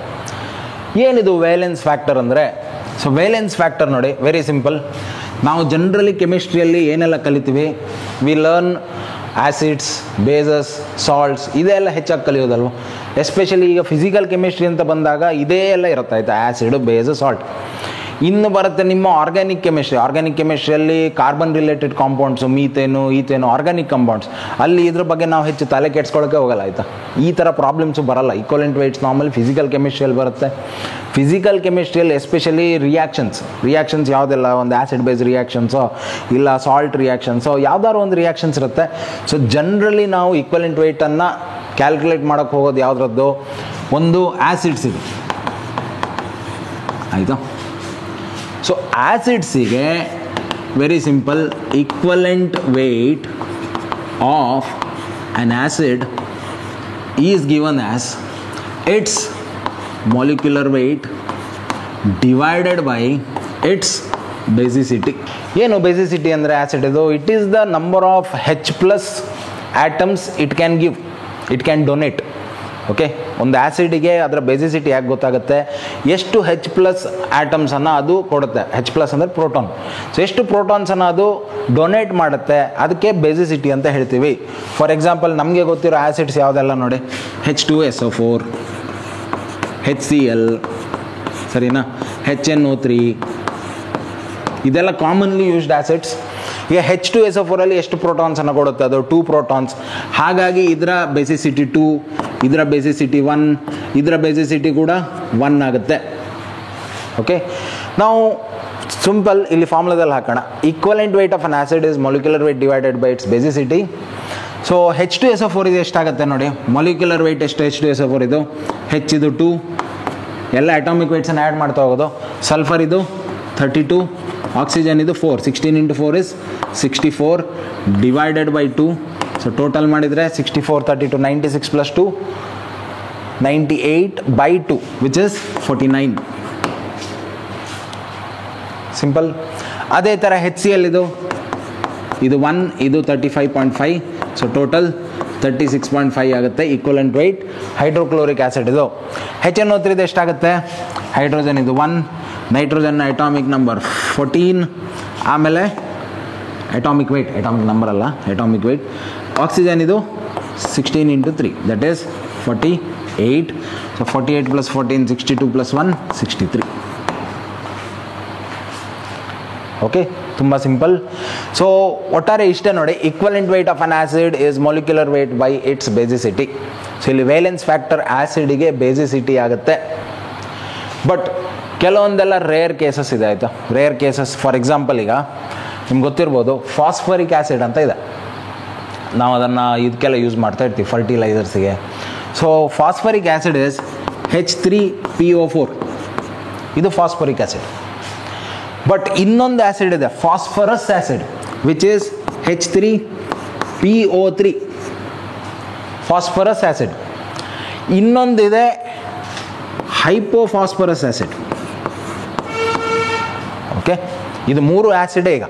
ಏನಿದು ವೇಲೆನ್ಸ್ ಫ್ಯಾಕ್ಟರ್ ಅಂದರೆ, ಸೊ ವೇಲೆನ್ಸ್ ಫ್ಯಾಕ್ಟರ್ ನೋಡಿ ವೆರಿ ಸಿಂಪಲ್. ನಾವು ಜನರಲಿ ಕೆಮಿಸ್ಟ್ರಿಯಲ್ಲಿ ಏನೆಲ್ಲ ಕಲಿತೀವಿ, we learn acids, bases, salts, ಇದೆಲ್ಲ ಹೆಚ್ಚಾಗಿ ಕಲಿಯೋದಲ್ವ. ಎಸ್ಪೆಷಲಿ ಈಗ ಫಿಸಿಕಲ್ ಕೆಮಿಸ್ಟ್ರಿ ಅಂತ ಬಂದಾಗ ಇದೇ ಎಲ್ಲ ಇರುತ್ತೆ ಆಯಿತಾ, ಆ್ಯಸಿಡು, ಬೇಸು, ಸಾಲ್ಟ್. ಇನ್ನು ಬರುತ್ತೆ ನಿಮ್ಮ ಆರ್ಗ್ಯಾನಿಕ್ ಕೆಮಿಸ್ಟ್ರಿಯಲ್ಲಿ carbon related compounds, methane, ethane, organic compounds, ಅಲ್ಲಿ ಇದ್ರ ಬಗ್ಗೆ ನಾವು ಹೆಚ್ಚು ತಲೆ ಕೆಡ್ಸ್ಕೊಳ್ಳೋಕೆ ಹೋಗಲ್ಲ ಆಯಿತಾ. ಈ ಥರ ಪ್ರಾಬ್ಲಮ್ಸು ಬರಲ್ಲ. ಈಕ್ವಲೆಂಟ್ ವೆಯ್ಟ್ಸ್ ನಾರ್ಮಲ್ ಫಿಸಿಕಲ್ ಕೆಮಿಸ್ಟ್ರಿಯಲ್ಲಿ ಬರುತ್ತೆ. ಫಿಸಿಕಲ್ ಕೆಮಿಸ್ಟ್ರಿಯಲ್ಲಿ ಎಸ್ಪೆಷಲಿ ರಿಯಾಕ್ಷನ್ಸ್ ಯಾವುದೆಲ್ಲ, ಒಂದು ಆ್ಯಸಿಡ್ ಬೇಸ್ ರಿಯಾಕ್ಷನ್ಸೋ ಇಲ್ಲ ಸಾಲ್ಟ್ ರಿಯಾಕ್ಷನ್ಸೋ ಯಾವುದಾದ್ರು ಒಂದು ರಿಯಾಕ್ಷನ್ಸ್ ಇರುತ್ತೆ. ಸೊ ಜನರಲಿ ನಾವು ಈಕ್ವಲೆಂಟ್ ವೆಯ್ಟನ್ನು ಕ್ಯಾಲ್ಕುಲೇಟ್ ಮಾಡೋಕ್ಕೆ ಹೋಗೋದು ಯಾವುದ್ರದ್ದು, ಒಂದು ಆ್ಯಸಿಡ್ಸ್ ಇದೆ ಆಯಿತಾ. ಸೊ ಆ್ಯಸಿಡ್ಸಿಗೆ very simple, equivalent weight of an acid is given as its molecular weight divided by its basicity. ಏನು ಬೇಸಿಸಿಟಿ ಅಂದರೆ ಆ್ಯಸಿಡ್ ಇದು, it is the number of H+ atoms it can donate. Okay, ಒಂದು ಆ್ಯಸಿಡಿಗೆ ಅದರ basicity ಯಾಕೆ ಗೊತ್ತಾಗುತ್ತೆ, ಎಷ್ಟು H+ ಆಟಮ್ಸನ್ನು ಅದು ಕೊಡುತ್ತೆ. H+ ಅಂದರೆ ಪ್ರೋಟಾನ್. ಸೊ ಎಷ್ಟು ಪ್ರೋಟಾನ್ಸನ್ನು ಅದು ಡೊನೇಟ್ ಮಾಡುತ್ತೆ, ಅದಕ್ಕೆ ಬೇಸಿಸಿಟಿ ಅಂತ ಹೇಳ್ತೀವಿ. ಫಾರ್ ಎಕ್ಸಾಂಪಲ್ ನಮಗೆ ಗೊತ್ತಿರೋ ಆ್ಯಸಿಡ್ಸ್ ಯಾವುದೆಲ್ಲ ನೋಡಿ, H2SO4, HCl, ಸರಿನಾ, HNO3, ಇದೆಲ್ಲ ಕಾಮನ್ಲಿ ಯೂಸ್ಡ್ ಆ್ಯಸಿಡ್ಸ್. ಈಗ H2SO4 ಎಷ್ಟು ಪ್ರೋಟಾನ್ಸನ್ನು ಕೊಡುತ್ತೆ, ಅದು 2 ಪ್ರೋಟಾನ್ಸ್. ಹಾಗಾಗಿ ಇದರ ಬೇಸಿಸಿಟಿ 2, ಇದರ ಬೇಸಿಸಿಟಿ 1, ಇದರ ಬೇಸಿಸಿಟಿ ಕೂಡ 1 ಆಗುತ್ತೆ. ಓಕೆ, ನಾವು ಸಿಂಪಲ್ ಇಲ್ಲಿ ಫಾರ್ಮುಲಾದಲ್ಲಿ ಹಾಕೋಣ. Equivalent weight of an acid is molecular weight divided by its basicity. So H2SO4 ಇದು ಎಷ್ಟಾಗುತ್ತೆ ನೋಡಿ, ಮೊಲಿಕ್ಯುಲರ್ ವೆಯ್ಟ್ ಎಷ್ಟು H2SO4 ಇದು, H ಇದು 2, ಎಲ್ಲ ಅಟಾಮಿಕ್ ವೆಯ್ಟ್ಸನ್ನು ಆ್ಯಡ್ ಮಾಡ್ತಾ ಹೋಗೋದು. ಸಲ್ಫರ್ ಇದು 32, ಆಕ್ಸಿಜನ್ ಇದು 4, 16 × 4 is 64 divided by 2. So total ಮಾಡಿದರೆ 64, 32, 96 + 2, 98 by 2 which is 49. ಸಿಂಪಲ್. ಅದೇ ಥರ HCl ಇದು 1, ಇದು 35.5, ಸೊ ಟೋಟಲ್ 36.5 ಆಗುತ್ತೆ ಈಕ್ವಲೆಂಟ್ ವೆಯ್ಟ್. ಹೈಡ್ರೋಕ್ಲೋರಿಕ್ ಆ್ಯಸಿಡ್ ಇದು HNO3 ಇದು ಎಷ್ಟಾಗುತ್ತೆ, ಹೈಡ್ರೋಜನ್ ಇದು 1, ನೈಟ್ರೋಜನ್ ಅಟಾಮಿಕ್ ನಂಬರ್ 14, ಆಮೇಲೆ atomic weight atomic weight oxygen ಇದು 16 × 3 ದಟ್ ಈಸ್ 48. ಸೊ 48 + 14 62 + 1 63. ಓಕೆ, ತುಂಬ ಸಿಂಪಲ್. ಸೊ ಒಟ್ಟಾರೆ ಇಷ್ಟೇ ನೋಡಿ, equivalent weight of an acid is molecular weight by its basicity. So ಇಲ್ಲಿ ವೇಲೆನ್ಸ್ ಫ್ಯಾಕ್ಟರ್ ಆ್ಯಸಿಡಿಗೆ ಬೇಸಿಸಿಟಿ ಆಗುತ್ತೆ. ಬಟ್ ಕೆಲವೊಂದೆಲ್ಲ ರೇರ್ ಕೇಸಸ್ ಇದೆ ಆಯಿತಾ. ರೇರ್ ಕೇಸಸ್ ಫಾರ್ ಎಕ್ಸಾಂಪಲ್ ಈಗ ನಿಮ್ಗೆ ಗೊತ್ತಿರ್ಬೋದು ಫಾಸ್ಫರಿಕ್ ಆ್ಯಸಿಡ್ ಅಂತ ಇದೆ. ನಾವು ಅದನ್ನು ಇದಕ್ಕೆಲ್ಲ ಯೂಸ್ ಮಾಡ್ತಾ ಇರ್ತೀವಿ ಫರ್ಟಿಲೈಸರ್ಸಿಗೆ. So phosphoric acid is H3PO4, ಇದು ಫಾಸ್ಫರಿಕ್ ಆ್ಯಸಿಡ್. ಬಟ್ ಇನ್ನೊಂದು ಆ್ಯಸಿಡ್ ಇದೆ phosphorous acid which is H3PO3, phosphorous acid. ಇನ್ನೊಂದಿದೆ ಹೈಪೋಫಾಸ್ಫರಸ್ ಆ್ಯಸಿಡ್. ಓಕೆ, ಇದು 3 ಆ್ಯಸಿಡೇ ಈಗ.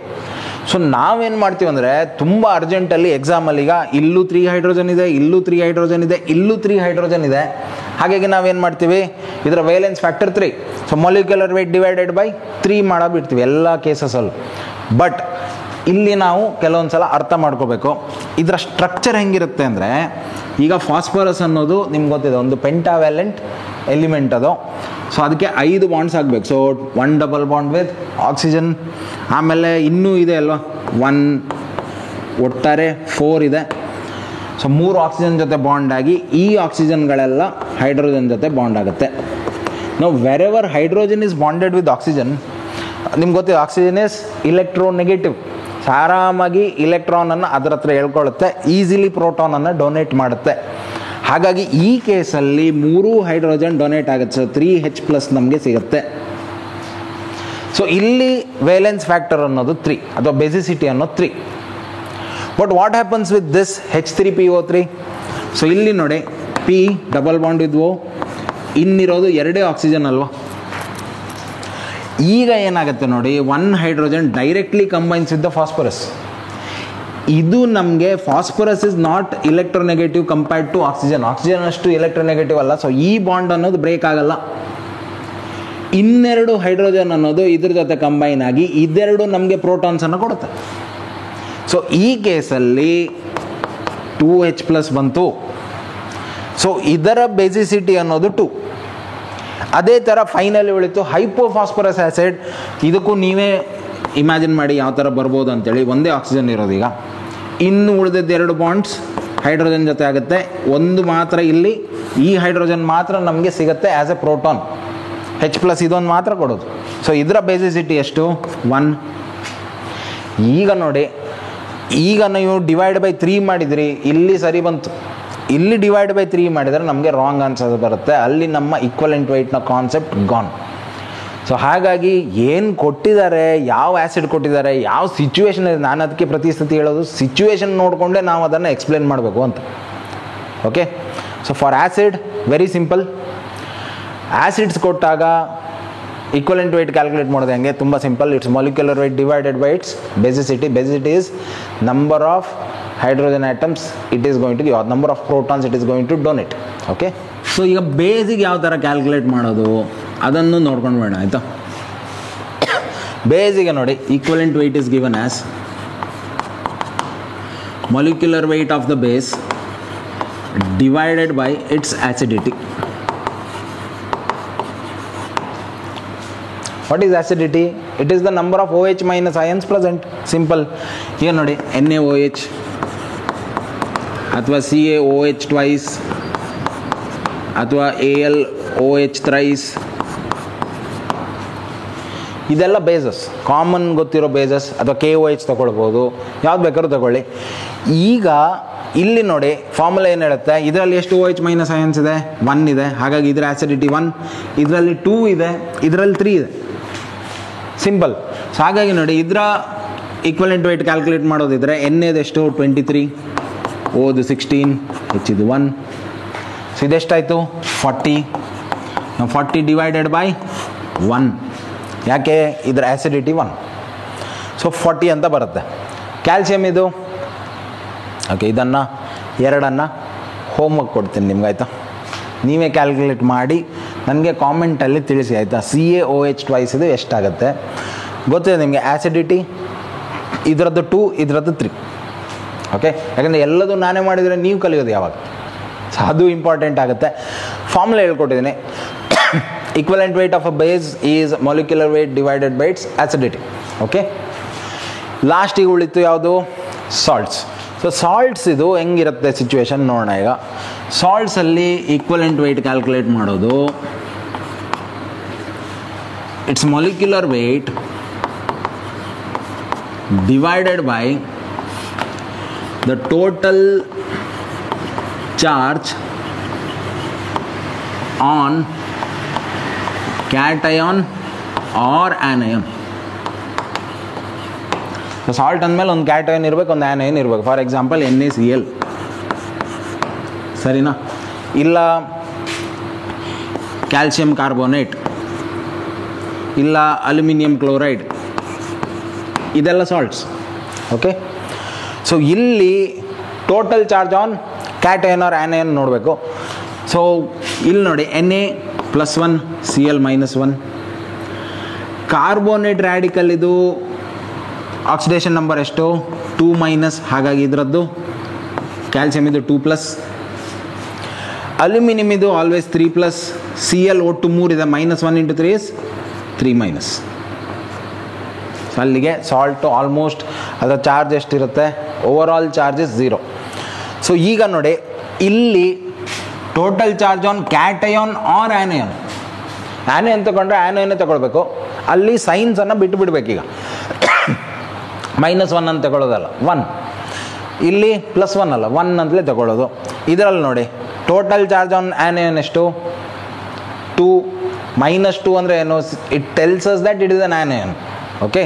ಸೊ ನಾವೇನು ಮಾಡ್ತೀವಿ ಅಂದರೆ ತುಂಬ ಅರ್ಜೆಂಟಲ್ಲಿ ಎಕ್ಸಾಮಲ್ಲಿ ಈಗ ಇಲ್ಲೂ 3 ಹೈಡ್ರೋಜನ್ ಇದೆ, ಇಲ್ಲೂ 3 ಹೈಡ್ರೋಜನ್ ಇದೆ, ಇಲ್ಲೂ 3 ಹೈಡ್ರೋಜನ್ ಇದೆ. ಹಾಗಾಗಿ ನಾವೇನು ಮಾಡ್ತೀವಿ, ಇದರ valence factor 3, so molecular weight divided by 3 ಮಾಡಿಬಿಡ್ತೀವಿ ಎಲ್ಲ ಕೇಸಸಲ್ಲೂ. ಬಟ್ ಇಲ್ಲಿ ನಾವು ಕೆಲವೊಂದು ಸಲ ಅರ್ಥ ಮಾಡ್ಕೋಬೇಕು ಇದರ ಸ್ಟ್ರಕ್ಚರ್ ಹೆಂಗಿರುತ್ತೆ ಅಂದರೆ, ಈಗ ಫಾಸ್ಫರಸ್ ಅನ್ನೋದು ನಿಮ್ಗೆ ಗೊತ್ತಿದೆ ಒಂದು ಪೆಂಟಾವ್ಯಾಲೆಂಟ್ ಎಲಿಮೆಂಟ್ ಅದು. ಸೊ ಅದಕ್ಕೆ 5 ಬಾಂಡ್ಸ್ ಆಗಬೇಕು. So 1 double bond with oxygen, ಆಮೇಲೆ ಇನ್ನೂ ಇದೆ ಅಲ್ವಾ 1, ಒಟ್ಟಾರೆ 4 ಇದೆ. ಸೊ 3 ಆಕ್ಸಿಜನ್ ಜೊತೆ ಬಾಂಡ್ ಆಗಿ ಈ ಆಕ್ಸಿಜನ್ಗಳೆಲ್ಲ ಹೈಡ್ರೋಜನ್ ಜೊತೆ ಬಾಂಡ್ ಆಗುತ್ತೆ. ನಾವು wherever hydrogen is bonded with oxygen, ನಿಮ್ಗೆ ಗೊತ್ತಿದೆ ಆಕ್ಸಿಜನ್ ಇಸ್ ಇಲೆಕ್ಟ್ರೋನೆಗೆಟಿವ್. ಆರಾಮಾಗಿ ಇಲೆಕ್ಟ್ರಾನನ್ನು ಅದರ ಹತ್ರ ಹೇಳ್ಕೊಳ್ಳುತ್ತೆ, ಈಸಿಲಿ ಪ್ರೋಟಾನನ್ನು ಡೊನೇಟ್ ಮಾಡುತ್ತೆ. ಹಾಗಾಗಿ ಈ ಕೇಸಲ್ಲಿ 3 ಹೈಡ್ರೋಜನ್ ಡೊನೇಟ್ ಆಗುತ್ತೆ. ಸೊ 3H+ ನಮಗೆ ಸಿಗುತ್ತೆ. ಸೊ ಇಲ್ಲಿ ವೇಲೆನ್ಸ್ ಫ್ಯಾಕ್ಟರ್ ಅನ್ನೋದು 3 ಅಥವಾ ಬೇಸಿಸಿಟಿ ಅನ್ನೋದು 3. But what happens with this H3PO3? So ಇಲ್ಲಿ ನೋಡಿ P ಡಬಲ್ ಬಾಂಡ್ ಇದ್ವು, ಇನ್ನಿರೋದು 2 ಆಕ್ಸಿಜನ್ ಅಲ್ವಾ. ಈಗ ಏನಾಗುತ್ತೆ ನೋಡಿ, 1 hydrogen directly combines with the phosphorus. ಇದು ನಮಗೆ phosphorus is not electronegative compared to oxygen. Oxygen ಅಷ್ಟು ಇಲೆಕ್ಟ್ರೋನೆಗೆಟಿವ್ ಅಲ್ಲ. ಸೊ ಈ ಬಾಂಡ್ ಅನ್ನೋದು ಬ್ರೇಕ್ ಆಗಲ್ಲ. ಇನ್ನೆರಡು ಹೈಡ್ರೋಜನ್ ಅನ್ನೋದು ಇದ್ರ ಜೊತೆ ಕಂಬೈನ್ ಆಗಿ ಇದೆರಡು ನಮಗೆ ಪ್ರೋಟಾನ್ಸನ್ನು ಕೊಡುತ್ತೆ. ಸೊ ಈ ಕೇಸಲ್ಲಿ 2H+ ಬಂತು. ಸೊ ಇದರ ಬೇಸಿಸಿಟಿ ಅನ್ನೋದು 2. ಅದೇ ಥರ ಫೈನಲಿ ಉಳಿತು ಹೈಪೋಫಾಸ್ಫರಸ್ ಆ್ಯಸಿಡ್. ಇದಕ್ಕೂ ನೀವೇ ಇಮ್ಯಾಜಿನ್ ಮಾಡಿ ಯಾವ ಥರ ಬರ್ಬೋದು ಅಂತೇಳಿ. ಒಂದೇ ಆಕ್ಸಿಜನ್ ಇರೋದು ಈಗ, ಇನ್ನು ಉಳಿದದ್ದು 2 ಬಾಂಡ್ಸ್ ಹೈಡ್ರೋಜನ್ ಜೊತೆ ಆಗುತ್ತೆ. ಒಂದು ಮಾತ್ರ ಇಲ್ಲಿ ಈ ಹೈಡ್ರೋಜನ್ ಮಾತ್ರ ನಮಗೆ ಸಿಗುತ್ತೆ ಆ್ಯಸ್ ಎ ಪ್ರೋಟಾನ್, H+ ಇದೊಂದು ಮಾತ್ರ ಕೊಡೋದು. ಸೊ ಇದರ ಬೇಸಿಸಿಟಿ ಎಷ್ಟು? 1. ಈಗ ನೋಡಿ, ಈಗ ನೀವು /3 ಮಾಡಿದ್ರಿ, ಇಲ್ಲಿ ಸರಿ ಬಂತು. ಇಲ್ಲಿ /3 ಮಾಡಿದರೆ ನಮಗೆ ರಾಂಗ್ ಆನ್ಸರ್ ಬರುತ್ತೆ. ಅಲ್ಲಿ ನಮ್ಮ ಈಕ್ವಲೆಂಟ್ ವೆಯ್ಟ್ನ ಕಾನ್ಸೆಪ್ಟ್ ಗಾನ್. ಸೊ ಹಾಗಾಗಿ ಏನು ಕೊಟ್ಟಿದ್ದಾರೆ, ಯಾವ ಆ್ಯಸಿಡ್ ಕೊಟ್ಟಿದ್ದಾರೆ, ಯಾವ ಸಿಚುವೇಶನ್ ಇದೆ, ನಾನು ಅದಕ್ಕೆ ಪ್ರತಿ ಸತಿ ಹೇಳೋದು ಸಿಚುವೇಶನ್ ನೋಡಿಕೊಂಡೇ ನಾವು ಅದನ್ನು ಎಕ್ಸ್ಪ್ಲೇನ್ ಮಾಡಬೇಕು ಅಂತ. Okay, so for acid very simple. Acids ಕೊಟ್ಟಾಗ ಈಕ್ವಲೆಂಟ್ ವೆಯ್ಟ್ ಕ್ಯಾಲ್ಕುಲೇಟ್ ಮಾಡೋದು ಹೆಂಗೆ? ತುಂಬ simple. Its molecular weight divided by its basicity. Basicity is number of hydrogen atoms it is going to give, or number of protons it is going to donate. Okay, so ಈಗ ಬೇಸಿಗೆ ಯಾವ ಥರ calculate ಮಾಡೋದು ಅದನ್ನು ನೋಡ್ಕೊಂಡು ಬೇಡ ಆಯಿತಾ. ಬೇಸಿಗೆ ನೋಡಿ, equivalent weight is given as molecular weight of the base divided by its acidity. What is acidity? It is the number of OH minus ions present. Simple. Here ನೋಡಿ, NaOH ಅಥವಾ CaOH twice ಅಥವಾ AlOH thrice, ಇದೆಲ್ಲ basis, common ಗೊತ್ತಿರೋ basis. ಅಥವಾ KOH ತಗೊಳ್ಬೋದು, ಯಾವ್ದು ಬೇಕಾದ್ರೂ ತಗೊಳ್ಳಿ. ಈಗ ಇಲ್ಲಿ ನೋಡಿ ಫಾರ್ಮುಲಾ ಏನು ಹೇಳುತ್ತೆ, ಇದರಲ್ಲಿ ಎಷ್ಟು OH ಮೈನಸ್ ಅಯಾನ್ಸ್ ಇದೆ? 1 ಇದೆ. ಹಾಗಾಗಿ ಇದರ ಆಸಿಡಿಟಿ 1. ಇದರಲ್ಲಿ 2 ಇದೆ, ಇದರಲ್ಲಿ 3 ಇದೆ. ಸಿಂಪಲ್. ಸೊ ಹಾಗಾಗಿ ನೋಡಿ, ಇದರ ಈಕ್ವಲೆಂಟ್ ವೆಯ್ಟ್ ಕ್ಯಾಲ್ಕುಲೇಟ್ ಮಾಡೋದಿದ್ರೆ ಎನ್ನೆದೆಷ್ಟು? 23, ಓದು 16, ಹೆಚ್ಚಿದು 1. ಸೊ ಇದೆಷ್ಟಾಯಿತು? 40. 40 divided by 1. ಯಾಕೆ? ಇದರ ಆ್ಯಸಿಡಿಟಿ 1. ಸೊ 40 ಅಂತ ಬರುತ್ತೆ. ಕ್ಯಾಲ್ಸಿಯಮ್ ಇದು ಓಕೆ, ಇದನ್ನು 2 ಹೋಮ್ವರ್ಕ್ ಕೊಡ್ತೀನಿ ನಿಮ್ಗೆ, ಆಯಿತಾ? ನೀವೇ ಕ್ಯಾಲ್ಕುಲೇಟ್ ಮಾಡಿ ನನಗೆ ಕಾಮೆಂಟಲ್ಲಿ ತಿಳಿಸಿ, ಆಯಿತಾ? CaOH twice ಇದು ಎಷ್ಟಾಗುತ್ತೆ ಗೊತ್ತಿದೆ ನಿಮಗೆ. ಆ್ಯಸಿಡಿಟಿ ಇದರದ್ದು 2, ಇದರದ್ದು 3. ಓಕೆ, ಯಾಕಂದರೆ ಎಲ್ಲದೂ ನಾನೇ ಮಾಡಿದರೆ ನೀವು ಕಲಿಯೋದು ಯಾವಾಗ? ಸೊ ಅದು ಇಂಪಾರ್ಟೆಂಟ್ ಆಗುತ್ತೆ. ಫಾರ್ಮುಲಾ ಹೇಳ್ಕೊಟ್ಟಿದ್ದೀನಿ. Equivalent weight of a base is molecular weight divided by its acidity. Okay, ಲಾಸ್ಟಿಗೆ ಉಳಿತು ಯಾವುದು? ಸಾಲ್ಟ್ಸ್. ಸೊ ಸಾಲ್ಟ್ಸ್ ಇದು ಹೆಂಗಿರುತ್ತೆ ಸಿಚುವೇಶನ್ ನೋಡೋಣ. ಈಗ ಸಾಲ್ಟ್ಸಲ್ಲಿ ಈಕ್ವಲೆಂಟ್ ವೆಯ್ಟ್ ಕ್ಯಾಲ್ಕುಲೇಟ್ ಮಾಡೋದು, it's molecular weight divided by the total charge on cation or anion. So salt ಅಂದಮೇಲೆ ಒಂದು ಕ್ಯಾಟಯನ್ ಇರಬೇಕು, ಒಂದು ಆ್ಯನಯನ್ ಇರಬೇಕು. ಫಾರ್ ಎಕ್ಸಾಂಪಲ್ NaCl, ಸರಿನಾ? ಇಲ್ಲ ಕ್ಯಾಲ್ಸಿಯಂ ಕಾರ್ಬೋನೇಟ್, ಇಲ್ಲ ಅಲ್ಯೂಮಿನಿಯಂ ಕ್ಲೋರೈಡ್, ಇದೆಲ್ಲ ಸಾಲ್ಟ್ಸ್. ಓಕೆ, ಸೊ ಇಲ್ಲಿ total charge on cation or anion ನೋಡಬೇಕು. ಸೊ ಇಲ್ಲಿ ನೋಡಿ, Na+1 Cl-1. ಕಾರ್ಬೋನೇಟ್ ರ್ಯಾಡಿಕಲ್ ಇದು ಆಕ್ಸಿಡೇಷನ್ ನಂಬರ್ ಎಷ್ಟು? 2-, ಹಾಗಾಗಿ ಇದರದ್ದು ಕ್ಯಾಲ್ಸಿಯಂ ಇದು 2+. ಅಲ್ಯೂಮಿನಿಯಂ ಇದು ಆಲ್ವೇಸ್ 3+. Cl ಒಟ್ಟು 3 ಇದೆ, -1 × 3 is 3-. ಸೊ ಅಲ್ಲಿಗೆ ಸಾಲ್ಟು ಆಲ್ಮೋಸ್ಟ್ ಅದರ ಚಾರ್ಜ್ ಎಷ್ಟಿರುತ್ತೆ? Overall charge is 0. ಸೊ ಈಗ ನೋಡಿ, ಇಲ್ಲಿ total charge on cation or anion. Anion ತಗೊಂಡ್ರೆ ಆ್ಯನಯನ್ನೇ ತಗೊಳ್ಬೇಕು. ಅಲ್ಲಿ ಸೈನ್ಸನ್ನು ಬಿಟ್ಟು ಬಿಡಬೇಕೀಗ. -1 ಅಂತ ತಗೊಳ್ಳೋದಲ್ಲ, 1. ಇಲ್ಲಿ +1 ಅಲ್ಲ, 1 ಅಂತಲೇ ತಗೊಳ್ಳೋದು. ಇದರಲ್ಲಿ ನೋಡಿ, ಟೋಟಲ್ ಚಾರ್ಜ್ ಆನ್ ಆ್ಯನಯನ್ ಎಷ್ಟು? 2. -2 ಅಂದರೆ ಏನು? It tells us that it is an anion. Okay,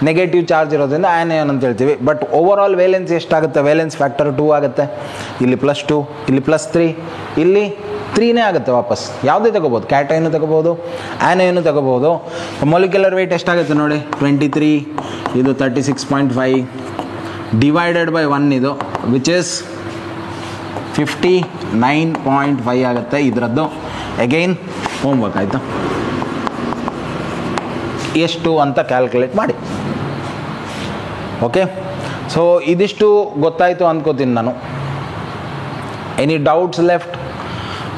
negative charge ಇರೋದ್ರಿಂದ ಆ್ಯನಯನ್ ಅಂತ ಹೇಳ್ತೀವಿ. ಬಟ್ ಓವರ್ ಆಲ್ ವೇಲೆನ್ಸ್ ಎಷ್ಟಾಗುತ್ತೆ? ವೇಲೆನ್ಸ್ ಫ್ಯಾಕ್ಟರ್ 2 ಆಗುತ್ತೆ. ಇಲ್ಲಿ +2, ಇಲ್ಲಿ +3, ಇಲ್ಲಿ 3ನೇ ಆಗುತ್ತೆ ವಾಪಸ್. ಯಾವುದೇ ತಗೋಬೋದು, ಕ್ಯಾಟಯನು ತಗೋಬೋದು, ಆ್ಯನಯನು ತಗೋಬೋದು. ಮಾಲಿಕ್ಯುಲರ್ ವೆಯ್ಟ್ ಎಷ್ಟಾಗುತ್ತೆ ನೋಡಿ? 23, ಇದು 36.5 ಡಿವೈಡೆಡ್ ಬೈ 1 ಇದು, ವಿಚ್ ಇಸ್ 59.5 ಆಗುತ್ತೆ ಇದರದ್ದು. ಅಗೈನ್ ಹೋಮ್ವರ್ಕ್, ಆಯಿತಾ? ಎಷ್ಟು ಅಂತ ಕ್ಯಾಲ್ಕುಲೇಟ್ ಮಾಡಿ. ಓಕೆ, ಸೊ ಇದಿಷ್ಟು ಗೊತ್ತಾಯಿತು ಅಂದ್ಕೋತೀನಿ ನಾನು. Any doubts left?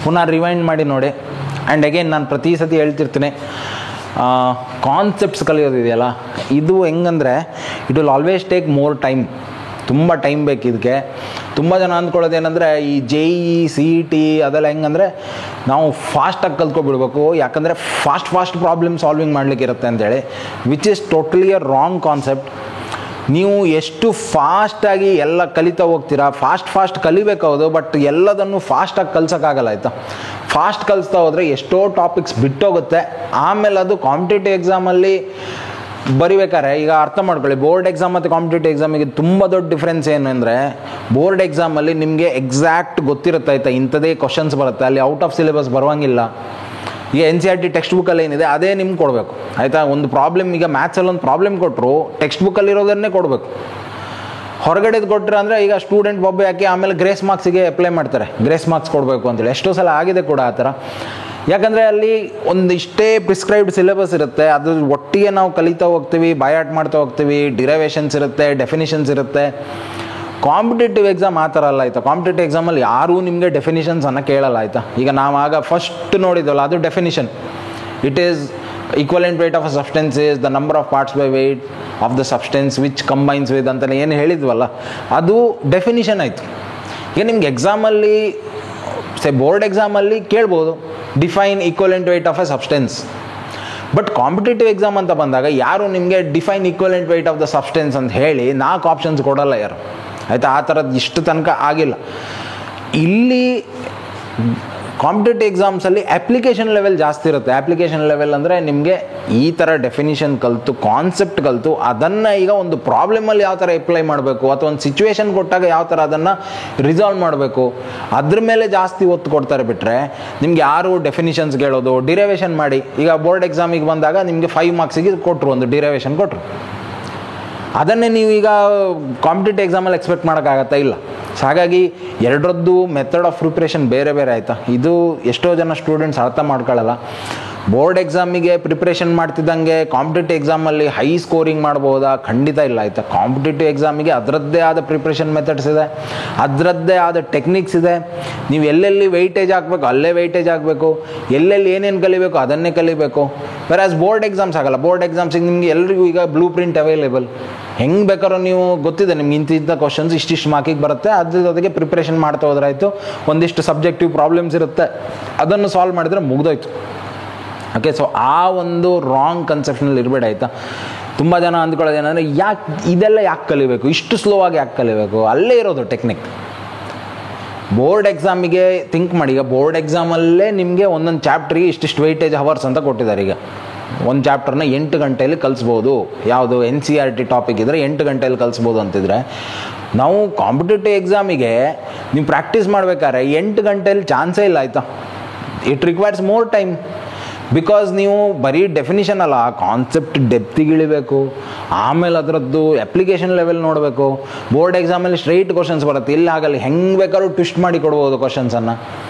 ಪುನಃ ರಿವೈಂಡ್ ಮಾಡಿ ನೋಡಿ. ಆ್ಯಂಡ್ ಅಗೇನ್ ನಾನು ಪ್ರತಿ ಸತಿ ಹೇಳ್ತಿರ್ತೀನಿ, ಕಾನ್ಸೆಪ್ಟ್ಸ್ ಕಲಿಯೋದಿದೆಯಲ್ಲ, ಇದು ಹೆಂಗಂದರೆ it will always take more time. ತುಂಬ ಟೈಮ್ ಬೇಕು ಇದಕ್ಕೆ. ತುಂಬ ಜನ ಅಂದ್ಕೊಳ್ಳೋದೇನೆಂದರೆ ಈ JEE CET ಅದೆಲ್ಲ ಹೆಂಗಂದರೆ ನಾವು ಫಾಸ್ಟಾಗಿ ಕಲ್ತ್ಕೊಬಿಡ್ಬೇಕು, ಯಾಕಂದರೆ ಫಾಸ್ಟ್ ಪ್ರಾಬ್ಲಮ್ ಸಾಲ್ವಿಂಗ್ ಮಾಡಲಿಕ್ಕೆ ಇರುತ್ತೆ ಅಂತೇಳಿ, which is totally a wrong concept. ನೀವು ಎಷ್ಟು ಫಾಸ್ಟಾಗಿ ಎಲ್ಲ ಕಲಿತಾ ಹೋಗ್ತೀರಾ, ಫಾಸ್ಟ್ ಕಲಿಬೇಕಾಗೋದು, ಬಟ್ ಎಲ್ಲದನ್ನು ಫಾಸ್ಟಾಗಿ ಕಲ್ಸೋಕ್ಕಾಗಲ್ಲ ಆಯಿತಾ. ಫಾಸ್ಟ್ ಕಲಿಸ್ತಾ ಹೋದರೆ ಎಷ್ಟೋ ಟಾಪಿಕ್ಸ್ ಬಿಟ್ಟೋಗುತ್ತೆ. ಆಮೇಲೆ ಅದು ಕಾಂಪಿಟೇಟಿವ್ ಎಕ್ಸಾಮಲ್ಲಿ ಬರಿಬೇಕಾರೆ, ಈಗ ಅರ್ಥ ಮಾಡ್ಕೊಳ್ಳಿ, ಬೋರ್ಡ್ ಎಕ್ಸಾಮ್ ಮತ್ತು ಕಾಂಪಿಟೇಟಿವ್ ಎಕ್ಸಾಮಿಗೆ ತುಂಬ ದೊಡ್ಡ ಡಿಫ್ರೆನ್ಸ್ ಏನು ಅಂದರೆ, ಬೋರ್ಡ್ ಎಕ್ಸಾಮಲ್ಲಿ ನಿಮಗೆ ಎಕ್ಸಾಕ್ಟ್ ಗೊತ್ತಿರುತ್ತೆ ಆಯಿತಾ, ಇಂಥದೇ ಕ್ವಶನ್ಸ್ ಬರುತ್ತೆ, ಅಲ್ಲಿ ಔಟ್ ಆಫ್ ಸಿಲೆಬಸ್ ಬರುವಂಗಿಲ್ಲ. ಈಗ NCERT ಟೆಕ್ಸ್ಟ್ ಬುಕ್ಕಲ್ಲಿ ಏನಿದೆ ಅದೇ ನಿಮ್ಗೆ ಕೊಡಬೇಕು ಆಯಿತಾ. ಒಂದು ಪ್ರಾಬ್ಲಮ್, ಈಗ ಮ್ಯಾಥ್ಸಲ್ಲಿ ಒಂದು ಪ್ರಾಬ್ಲಮ್ ಕೊಟ್ಟರು ಟೆಕ್ಸ್ಟ್ ಬುಕ್ಕಲ್ಲಿರೋದನ್ನೇ ಕೊಡಬೇಕು. ಹೊರಗಡೆದು ಕೊಟ್ಟರೆ ಅಂದರೆ ಈಗ ಸ್ಟೂಡೆಂಟ್ ಬೊಬ್ಬೆ ಹಾಕಿ ಆಮೇಲೆ ಗ್ರೇಸ್ ಮಾರ್ಕ್ಸಿಗೆ ಅಪ್ಲೈ ಮಾಡ್ತಾರೆ, ಗ್ರೇಸ್ ಮಾರ್ಕ್ಸ್ ಕೊಡಬೇಕು ಅಂತೇಳಿ. ಎಷ್ಟೋ ಸಲ ಆಗಿದೆ ಕೂಡ ಆ ಥರ. ಯಾಕಂದರೆ ಅಲ್ಲಿ ಒಂದಿಷ್ಟೇ ಪ್ರಿಸ್ಕ್ರೈಬ್ಡ್ ಸಿಲೆಬಸ್ ಇರುತ್ತೆ, ಅದು ಒಟ್ಟಿಗೆ ನಾವು ಕಲಿತಾ ಹೋಗ್ತೀವಿ, ಬಯಾಟ್ ಮಾಡ್ತಾ ಹೋಗ್ತೀವಿ, ಡಿರೈವೇಷನ್ಸ್ ಇರುತ್ತೆ, ಡೆಫಿನಿಷನ್ಸ್ ಇರುತ್ತೆ. ಕಾಂಪಿಟೇಟಿವ್ ಎಕ್ಸಾಮ್ ಆ ಥರ ಅಲ್ಲ ಆಯಿತಾ. ಕಾಂಪಿಟೇಟಿವ್ ಎಕ್ಸಾಮಲ್ಲಿ ಯಾರೂ ನಿಮಗೆ ಡೆಫಿನಿಷನ್ಸನ್ನು ಕೇಳಲ್ಲ ಆಯಿತಾ. ಈಗ ನಾವು ಆಗ ಫಸ್ಟ್ ನೋಡಿದ್ವಲ್ಲ, ಅದು definition. It is equivalent weight of a substance is the number of parts by weight of the substance which combines with ಅಂತಲೇ ಏನು ಹೇಳಿದ್ವಲ್ಲ, ಅದು ಡೆಫಿನಿಷನ್ ಆಯಿತು. ಈಗ ನಿಮ್ಗೆ ಎಕ್ಸಾಮಲ್ಲಿ ಬೋರ್ಡ್ ಎಕ್ಸಾಮಲ್ಲಿ ಕೇಳ್ಬೋದು, define equivalent weight of A substance. But competitive exam ಅಂತ ಬಂದಾಗ ಯಾರು ನಿಮಗೆ define equivalent weight of the substance ಅಂತ ಹೇಳಿ 4 ಆಪ್ಷನ್ಸ್ ಕೊಡಲ್ಲ ಯಾರು ಆಯಿತಾ. ಆ ಥರದ್ದು ಇಷ್ಟು ತನಕ ಆಗಿಲ್ಲ. ಇಲ್ಲಿ ಕಾಂಪಿಟೇಟಿವ್ ಎಕ್ಸಾಮ್ಸಲ್ಲಿ ಅಪ್ಲಿಕೇಶನ್ ಲೆವೆಲ್ ಜಾಸ್ತಿ ಇರುತ್ತೆ. ಅಪ್ಲಿಕೇಶನ್ ಲೆವೆಲ್ ಅಂದರೆ ನಿಮಗೆ ಈ ಥರ ಡೆಫಿನಿಷನ್ ಕಲಿತು, ಕಾನ್ಸೆಪ್ಟ್ ಕಲಿತು, ಅದನ್ನು ಈಗ ಒಂದು ಪ್ರಾಬ್ಲಮಲ್ಲಿ ಯಾವ ಥರ ಅಪ್ಲೈ ಮಾಡಬೇಕು, ಅಥವಾ ಒಂದು ಸಿಚುವೇಶನ್ ಕೊಟ್ಟಾಗ ಯಾವ ಥರ ಅದನ್ನು ರಿಸಾಲ್ವ್ ಮಾಡಬೇಕು, ಅದ್ರ ಮೇಲೆ ಜಾಸ್ತಿ ಒತ್ತು ಕೊಡ್ತಾರೆ. ಬಿಟ್ಟರೆ ನಿಮ್ಗೆ ಯಾರು ಡೆಫಿನಿಷನ್ಸ್ ಹೇಳೋದು, ಡಿರೈವೇಷನ್ ಮಾಡಿ. ಈಗ ಬೋರ್ಡ್ ಎಕ್ಸಾಮಿಗೆ ಬಂದಾಗ ನಿಮಗೆ 5 ಮಾರ್ಕ್ಸಿಗೆ ಕೊಟ್ಟರು, ಒಂದು ಡಿರೈವೇಷನ್ ಕೊಟ್ಟರು, ಅದನ್ನೇ ನೀವು ಈಗ ಕಾಂಪಿಟೇಟಿವ್ ಎಕ್ಸಾಮಲ್ಲಿ ಎಕ್ಸ್ಪೆಕ್ಟ್ ಮಾಡೋಕ್ಕಾಗತ್ತಾ? ಇಲ್ಲ. ಸೊ ಹಾಗಾಗಿ ಎರಡರದ್ದು ಮೆಥಡ್ ಆಫ್ ಪ್ರಿಪ್ರೇಷನ್ ಬೇರೆ ಬೇರೆ ಆಯಿತಾ. ಇದು ಎಷ್ಟೋ ಜನ ಸ್ಟೂಡೆಂಟ್ಸ್ ಅರ್ಥ ಮಾಡ್ಕೊಳ್ಳಲ್ಲ. ಬೋರ್ಡ್ ಎಕ್ಸಾಮಿಗೆ ಪ್ರಿಪ್ರೇಷನ್ ಮಾಡ್ತಿದ್ದಂಗೆ ಕಾಂಪಿಟೇಟಿವ್ ಎಕ್ಸಾಮಲ್ಲಿ ಹೈ ಸ್ಕೋರಿಂಗ್ ಮಾಡ್ಬೋದಾ? ಖಂಡಿತ ಇಲ್ಲ ಆಯಿತಾ. ಕಾಂಪಿಟೇಟಿವ್ ಎಕ್ಸಾಮಿಗೆ ಅದರದ್ದೇ ಆದ ಪ್ರಿಪ್ರೇಷನ್ ಮೆಥಡ್ಸ್ ಇದೆ, ಅದರದ್ದೇ ಆದ ಟೆಕ್ನಿಕ್ಸ್ ಇದೆ. ನೀವು ಎಲ್ಲೆಲ್ಲಿ ವೆಯ್ಟೇಜ್ ಹಾಕಬೇಕು ಅಲ್ಲೇ ವೆಯ್ಟೇಜ್ ಹಾಕಬೇಕು, ಎಲ್ಲೆಲ್ಲಿ ಏನೇನು ಕಲಿಬೇಕು ಅದನ್ನೇ ಕಲಿಬೇಕು. ವೆರಾಸ್ ಬೋರ್ಡ್ ಎಕ್ಸಾಮ್ಸ್ ಆಗಲ್ಲ. ಬೋರ್ಡ್ ಎಕ್ಸಾಮ್ಸಿಗೆ ನಿಮಗೆ ಎಲ್ರಿಗೂ ಈಗ ಬ್ಲೂ ಪ್ರಿಂಟ್ ಅವೈಲೇಬಲ್, ಹೆಂಗೆ ಬೇಕಾದ್ರೂ ನೀವು ಗೊತ್ತಿದೆ ನಿಮ್ಗೆ ಇಂಥ ಕ್ವಶನ್ಸ್ ಇಷ್ಟಿಷ್ಟು ಮಾರ್ಕಿಗೆ ಬರುತ್ತೆ, ಅದಕ್ಕೆ ಪ್ರಿಪ್ರೇಷನ್ ಮಾಡ್ತಾ ಹೋದ್ರಾಯ್ತು. ಒಂದಿಷ್ಟು ಸಬ್ಜೆಕ್ಟಿವ್ ಪ್ರಾಬ್ಲಮ್ಸ್ ಇರುತ್ತೆ, ಅದನ್ನು ಸಾಲ್ವ್ ಮಾಡಿದರೆ ಮುಗ್ದೋಯ್ತು. ಓಕೆ, ಸೊ ಆ ಒಂದು ರಾಂಗ್ ಕನ್ಸೆಪ್ಷನಲ್ಲಿ ಇರಬೇಡ ಆಯಿತಾ. ತುಂಬ ಜನ ಅಂದ್ಕೊಳ್ಳೋದು ಏನಂದರೆ, ಇದೆಲ್ಲ ಯಾಕೆ ಕಲಿಬೇಕು, ಇಷ್ಟು ಸ್ಲೋ ಆಗಿ ಯಾಕೆ ಕಲಿಬೇಕು? ಅಲ್ಲೇ ಇರೋದು ಟೆಕ್ನಿಕ್. ಬೋರ್ಡ್ ಎಕ್ಸಾಮಿಗೆ ಥಿಂಕ್ ಮಾಡಿ. ಈಗ ಬೋರ್ಡ್ ಎಕ್ಸಾಮಲ್ಲೇ ನಿಮಗೆ ಒಂದೊಂದು ಚಾಪ್ಟ್ರಿಗೆ ಇಷ್ಟಿಷ್ಟು ವೆಯ್ಟೇಜ್ ಅವರ್ಸ್ ಅಂತ ಕೊಟ್ಟಿದ್ದಾರೆ. ಈಗ ಒಂದು ಚಾಪ್ಟರ್ನ 8 ಗಂಟೆಯಲ್ಲಿ ಕಲಿಸ್ಬೋದು. ಯಾವುದು NCERT ಟಾಪಿಕ್ ಇದ್ದರೆ 8 ಗಂಟೆಯಲ್ಲಿ ಕಲಿಸ್ಬೋದು ಅಂತಿದ್ರೆ, ನಾವು ಕಾಂಪಿಟೇಟಿವ್ ಎಕ್ಸಾಮಿಗೆ ನೀವು ಪ್ರಾಕ್ಟೀಸ್ ಮಾಡಬೇಕಾದ್ರೆ 8 ಗಂಟೆಯಲ್ಲಿ ಚಾನ್ಸೇ ಇಲ್ಲ ಆಯಿತಾ. It requires more time. Because ನೀವು ಬರೀ ಡೆಫಿನಿಷನ್ ಅಲ್ಲ, ಕಾನ್ಸೆಪ್ಟ್ ಡೆಪ್ತಿಗೆ ಇಳಿಬೇಕು, ಆಮೇಲೆ ಅದರದ್ದು ಅಪ್ಲಿಕೇಶನ್ ಲೆವೆಲ್ ನೋಡಬೇಕು. ಬೋರ್ಡ್ ಎಕ್ಸಾಮಲ್ಲಿ ಸ್ಟ್ರೈಟ್ ಕ್ವಶನ್ಸ್ ಬರುತ್ತೆ, ಇಲ್ಲಿ ಆಗಲ್ಲ, ಹೆಂಗೆ ಬೇಕಾದ್ರೂ ಟ್ವಿಸ್ಟ್ ಮಾಡಿ ಕೊಡ್ಬೋದು ಕ್ವಶನ್ಸನ್ನು.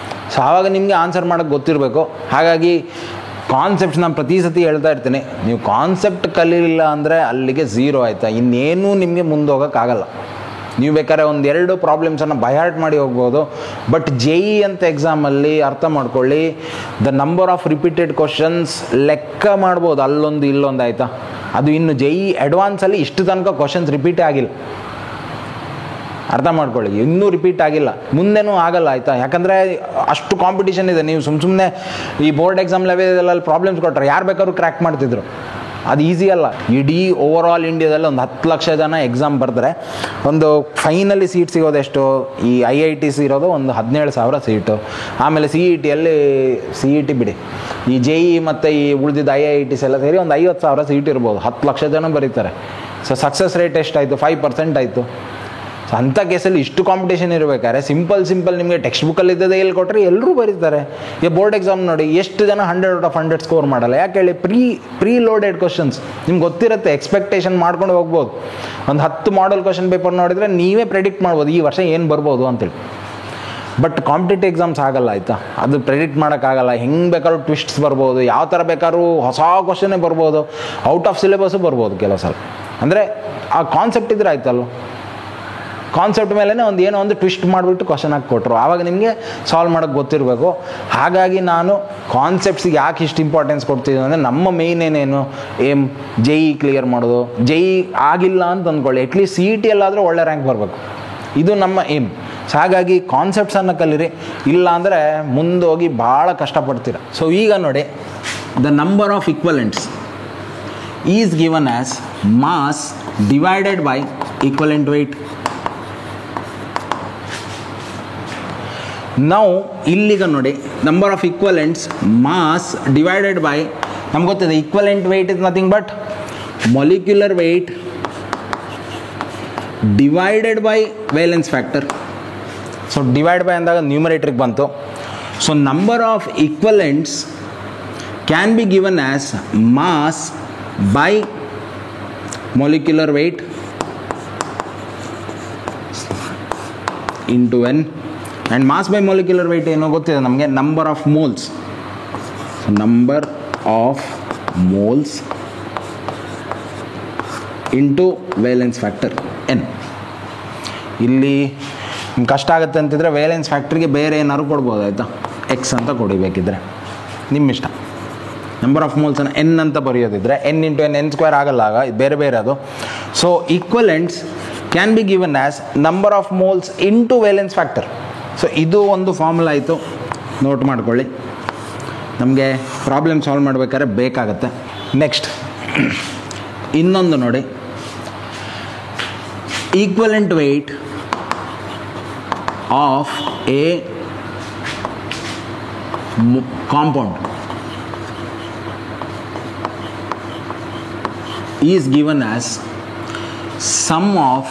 ಸೊ ಆವಾಗ ನಿಮಗೆ ಆನ್ಸರ್ ಮಾಡೋಕ್ಕೆ ಗೊತ್ತಿರಬೇಕು. ಹಾಗಾಗಿ ಕಾನ್ಸೆಪ್ಟ್ಸ್ ನಾನು ಪ್ರತಿ ಸತಿ ಹೇಳ್ತಾ ಇರ್ತೀನಿ, ನೀವು ಕಾನ್ಸೆಪ್ಟ್ ಕಲೀಲಿಲ್ಲ ಅಂದರೆ ಅಲ್ಲಿಗೆ ಝೀರೋ ಆಯಿತಾ. ಇನ್ನೇನೂ ನಿಮಗೆ ಮುಂದೆ ಹೋಗೋಕ್ಕಾಗಲ್ಲ. ನೀವು ಬೇಕಾದ್ರೆ 1-2 ಪ್ರಾಬ್ಲಮ್ಸನ್ನು ಬೈಹಾರ್ಟ್ ಮಾಡಿ ಹೋಗ್ಬೋದು. ಬಟ್ JEE ಅಂತ ಎಕ್ಸಾಮಲ್ಲಿ ಅರ್ಥ ಮಾಡ್ಕೊಳ್ಳಿ, the number of repeated questions ಲೆಕ್ಕ ಮಾಡ್ಬೋದು, ಅಲ್ಲೊಂದು ಇಲ್ಲೊಂದು ಆಯಿತಾ. ಅದು ಇನ್ನು JEE ಅಡ್ವಾನ್ಸಲ್ಲಿ ಇಷ್ಟು ತನಕ ಕ್ವಶನ್ಸ್ ರಿಪೀಟೇ ಆಗಿಲ್ಲ. ಅರ್ಥ ಮಾಡ್ಕೊಳ್ಳಿ, ಇನ್ನೂ ರಿಪೀಟ್ ಆಗಿಲ್ಲ, ಮುಂದೆನೂ ಆಗಲ್ಲ ಆಯಿತಾ. ಯಾಕಂದರೆ ಅಷ್ಟು ಕಾಂಪಿಟೇಷನ್ ಇದೆ. ನೀವು ಸುಮ್ಮನೆ ಈ ಬೋರ್ಡ್ ಎಕ್ಸಾಮ್ ಲೆವೆಲಲ್ಲಿ ಪ್ರಾಬ್ಲಮ್ಸ್ ಕೊಟ್ಟರೆ ಯಾರು ಬೇಕಾದ್ರೂ ಕ್ರ್ಯಾಕ್ ಮಾಡ್ತಿದ್ರು. ಅದು ಈಸಿ ಅಲ್ಲ. ಇಡೀ ಓವರ್ ಆಲ್ ಇಂಡಿಯಾದಲ್ಲಿ ಒಂದು 10 ಲಕ್ಷ ಜನ ಎಕ್ಸಾಮ್ ಬರ್ತಾರೆ. ಒಂದು ಫೈನಲಿ ಸೀಟ್ ಸಿಗೋದೆಷ್ಟು? ಈ IITs ಇರೋದು ಒಂದು 17,000 ಸೀಟು. ಆಮೇಲೆ CET ಬಿಡಿ, ಈ JEE ಮತ್ತು ಈ ಉಳಿದಿದ್ದ IITs ಎಲ್ಲ ಸೇರಿ ಒಂದು 50,000 ಸೀಟ್ ಇರ್ಬೋದು. 10 ಲಕ್ಷ ಜನ ಬರೀತಾರೆ. ಸೊ ಸಕ್ಸಸ್ ರೇಟ್ ಎಷ್ಟಾಯಿತು? 5% ಆಯಿತು. ಸೊ ಅಂಥ ಕೇಸಲ್ಲಿ ಇಷ್ಟು ಕಾಂಪಿಟೇಷನ್ ಇರಬೇಕಾದ್ರೆ ಸಿಂಪಲ್ ನಿಮಗೆ ಟೆಕ್ಸ್ಟ್ ಬುಕ್ಕಲ್ಲಿ ಇದ್ದದೇ ಎಲ್ಲಿ ಕೊಟ್ಟರೆ ಎಲ್ಲರೂ ಬರೀತಾರೆ. ಈ ಬೋರ್ಡ್ ಎಕ್ಸಾಮ್ ನೋಡಿ, ಎಷ್ಟು ಜನ 100 ಔಟ್ ಆಫ್ 100 ಸ್ಕೋರ್ ಮಾಡಲ್ಲ? ಯಾಕೆ ಹೇಳಿ? ಪ್ರೀ ಲೋಡೆಡ್ ಕ್ವಶನ್ಸ್ ನಿಮ್ಗೆ ಗೊತ್ತಿರುತ್ತೆ, ಎಕ್ಸ್ಪೆಕ್ಟೇಷನ್ ಮಾಡ್ಕೊಂಡು ಹೋಗ್ಬೋದು. ಒಂದು 10 ಮಾಡಲ್ ಕ್ವಶನ್ ಪೇಪರ್ ನೋಡಿದರೆ ನೀವೇ ಪ್ರೆಡಿಕ್ಟ್ ಮಾಡ್ಬೋದು ಈ ವರ್ಷ ಏನು ಬರ್ಬೋದು ಅಂತೇಳಿ. ಬಟ್ ಕಾಂಪಿಟೇಟಿವ್ ಎಕ್ಸಾಮ್ಸ್ ಆಗಲ್ಲ ಆಯಿತಾ. ಅದು ಪ್ರೆಡಿಕ್ಟ್ ಮಾಡೋಕ್ಕಾಗಲ್ಲ. ಹೆಂಗೆ ಬೇಕಾದ್ರೂ ಟ್ವಿಸ್ಟ್ಸ್ ಬರ್ಬೋದು, ಯಾವ ಥರ ಬೇಕಾದ್ರೂ ಹೊಸ ಕ್ವಶನ್ನೇ ಬರ್ಬೋದು, ಔಟ್ ಆಫ್ ಸಿಲೆಬಸ್ಸು ಬರ್ಬೋದು ಕೆಲವು ಸಲ. ಅಂದರೆ ಆ ಕಾನ್ಸೆಪ್ಟ್ ಇದ್ರೆ ಆಯ್ತಲ್ಲ, ಕಾನ್ಸೆಪ್ಟ್ ಮೇಲೇ ಏನೋ ಒಂದು ಟ್ವಿಸ್ಟ್ ಮಾಡಿಬಿಟ್ಟು ಕ್ವಶನ್ ಹಾಕಿ ಕೊಟ್ಟರು, ಆವಾಗ ನಿಮಗೆ ಸಾಲ್ವ್ ಮಾಡೋಕ್ಕೆ ಗೊತ್ತಿರಬೇಕು. ಹಾಗಾಗಿ ನಾನು ಕಾನ್ಸೆಪ್ಟ್ಸಿಗೆ ಯಾಕೆ ಇಷ್ಟು ಇಂಪಾರ್ಟೆನ್ಸ್ ಕೊಡ್ತಿದ್ದೀವಿ ಅಂದರೆ ನಮ್ಮ ಮೇಯ್ನ್ ಏನೇನು ಏಮ್ ಜೆ ಇ ಕ್ಲಿಯರ್ ಮಾಡೋದು. ಜೆ ಇ ಆಗಿಲ್ಲ ಅಂತ ಅಂದ್ಕೊಳ್ಳಿ, ಅಟ್ಲೀಸ್ಟ್ ಸಿ ಇ ಟಿ ಎಲ್ಲಾದರೂ ಒಳ್ಳೆ ರ್ಯಾಂಕ್ ಬರಬೇಕು, ಇದು ನಮ್ಮ ಏಮ್. ಸೊ ಹಾಗಾಗಿ ಕಾನ್ಸೆಪ್ಟ್ಸನ್ನು ಕಲೀರಿ, ಇಲ್ಲ ಅಂದರೆ ಮುಂದೋಗಿ ಭಾಳ ಕಷ್ಟಪಡ್ತೀರ. ಸೊ ಈಗ ನೋಡಿ, the number of equivalents is given as mass divided by equivalent weight. ನಾವು ಇಲ್ಲಿಗ ನೋಡಿ, number of equivalents mass divided by, ನಮ್ಗೆ ಗೊತ್ತಿದೆ equivalent weight is nothing but molecular weight divided by valence factor. So divide by ಅಂದಾಗ ನ್ಯೂಮರೇಟ್ರಿಗೆ ಬಂತು. So number of equivalents can be given as mass by molecular weight into N. And mass by molecular weight ಏನೋ ಗೊತ್ತಿದೆ ನಮಗೆ, number of moles. Number of moles into valence factor N. ಇಲ್ಲಿ ಕಷ್ಟ ಆಗುತ್ತೆ ಅಂತಿದ್ರೆ ವೇಲೆನ್ಸ್ ಫ್ಯಾಕ್ಟ್ರಿಗೆ ಬೇರೆ ಏನಾದ್ರು ಕೊಡ್ಬೋದು, ಆಯಿತಾ, ಎಕ್ಸ್ ಅಂತ ಕೊಡಿಬೇಕಿದ್ರೆ ನಿಮ್ಮ ಇಷ್ಟ. ನಂಬರ್ ಆಫ್ ಮೋಲ್ಸನ್ನು ಎನ್ ಅಂತ ಬರೆಯೋದಿದ್ರೆ N into N, N square ಆಗಲ್ಲ, ಆಗ ಬೇರೆ ಬೇರೆ ಅದು. So equivalents can be given as number of moles into valence factor. So ಇದು ಒಂದು ಫಾರ್ಮುಲಾ ಆಯಿತು, ನೋಟ್ ಮಾಡ್ಕೊಳ್ಳಿ, ನಮಗೆ ಪ್ರಾಬ್ಲಮ್ ಸಾಲ್ವ್ ಮಾಡಬೇಕಾದ್ರೆ ಬೇಕಾಗತ್ತೆ. ನೆಕ್ಸ್ಟ್ ಇನ್ನೊಂದು ನೋಡಿ, equivalent weight of a compound is given as sum of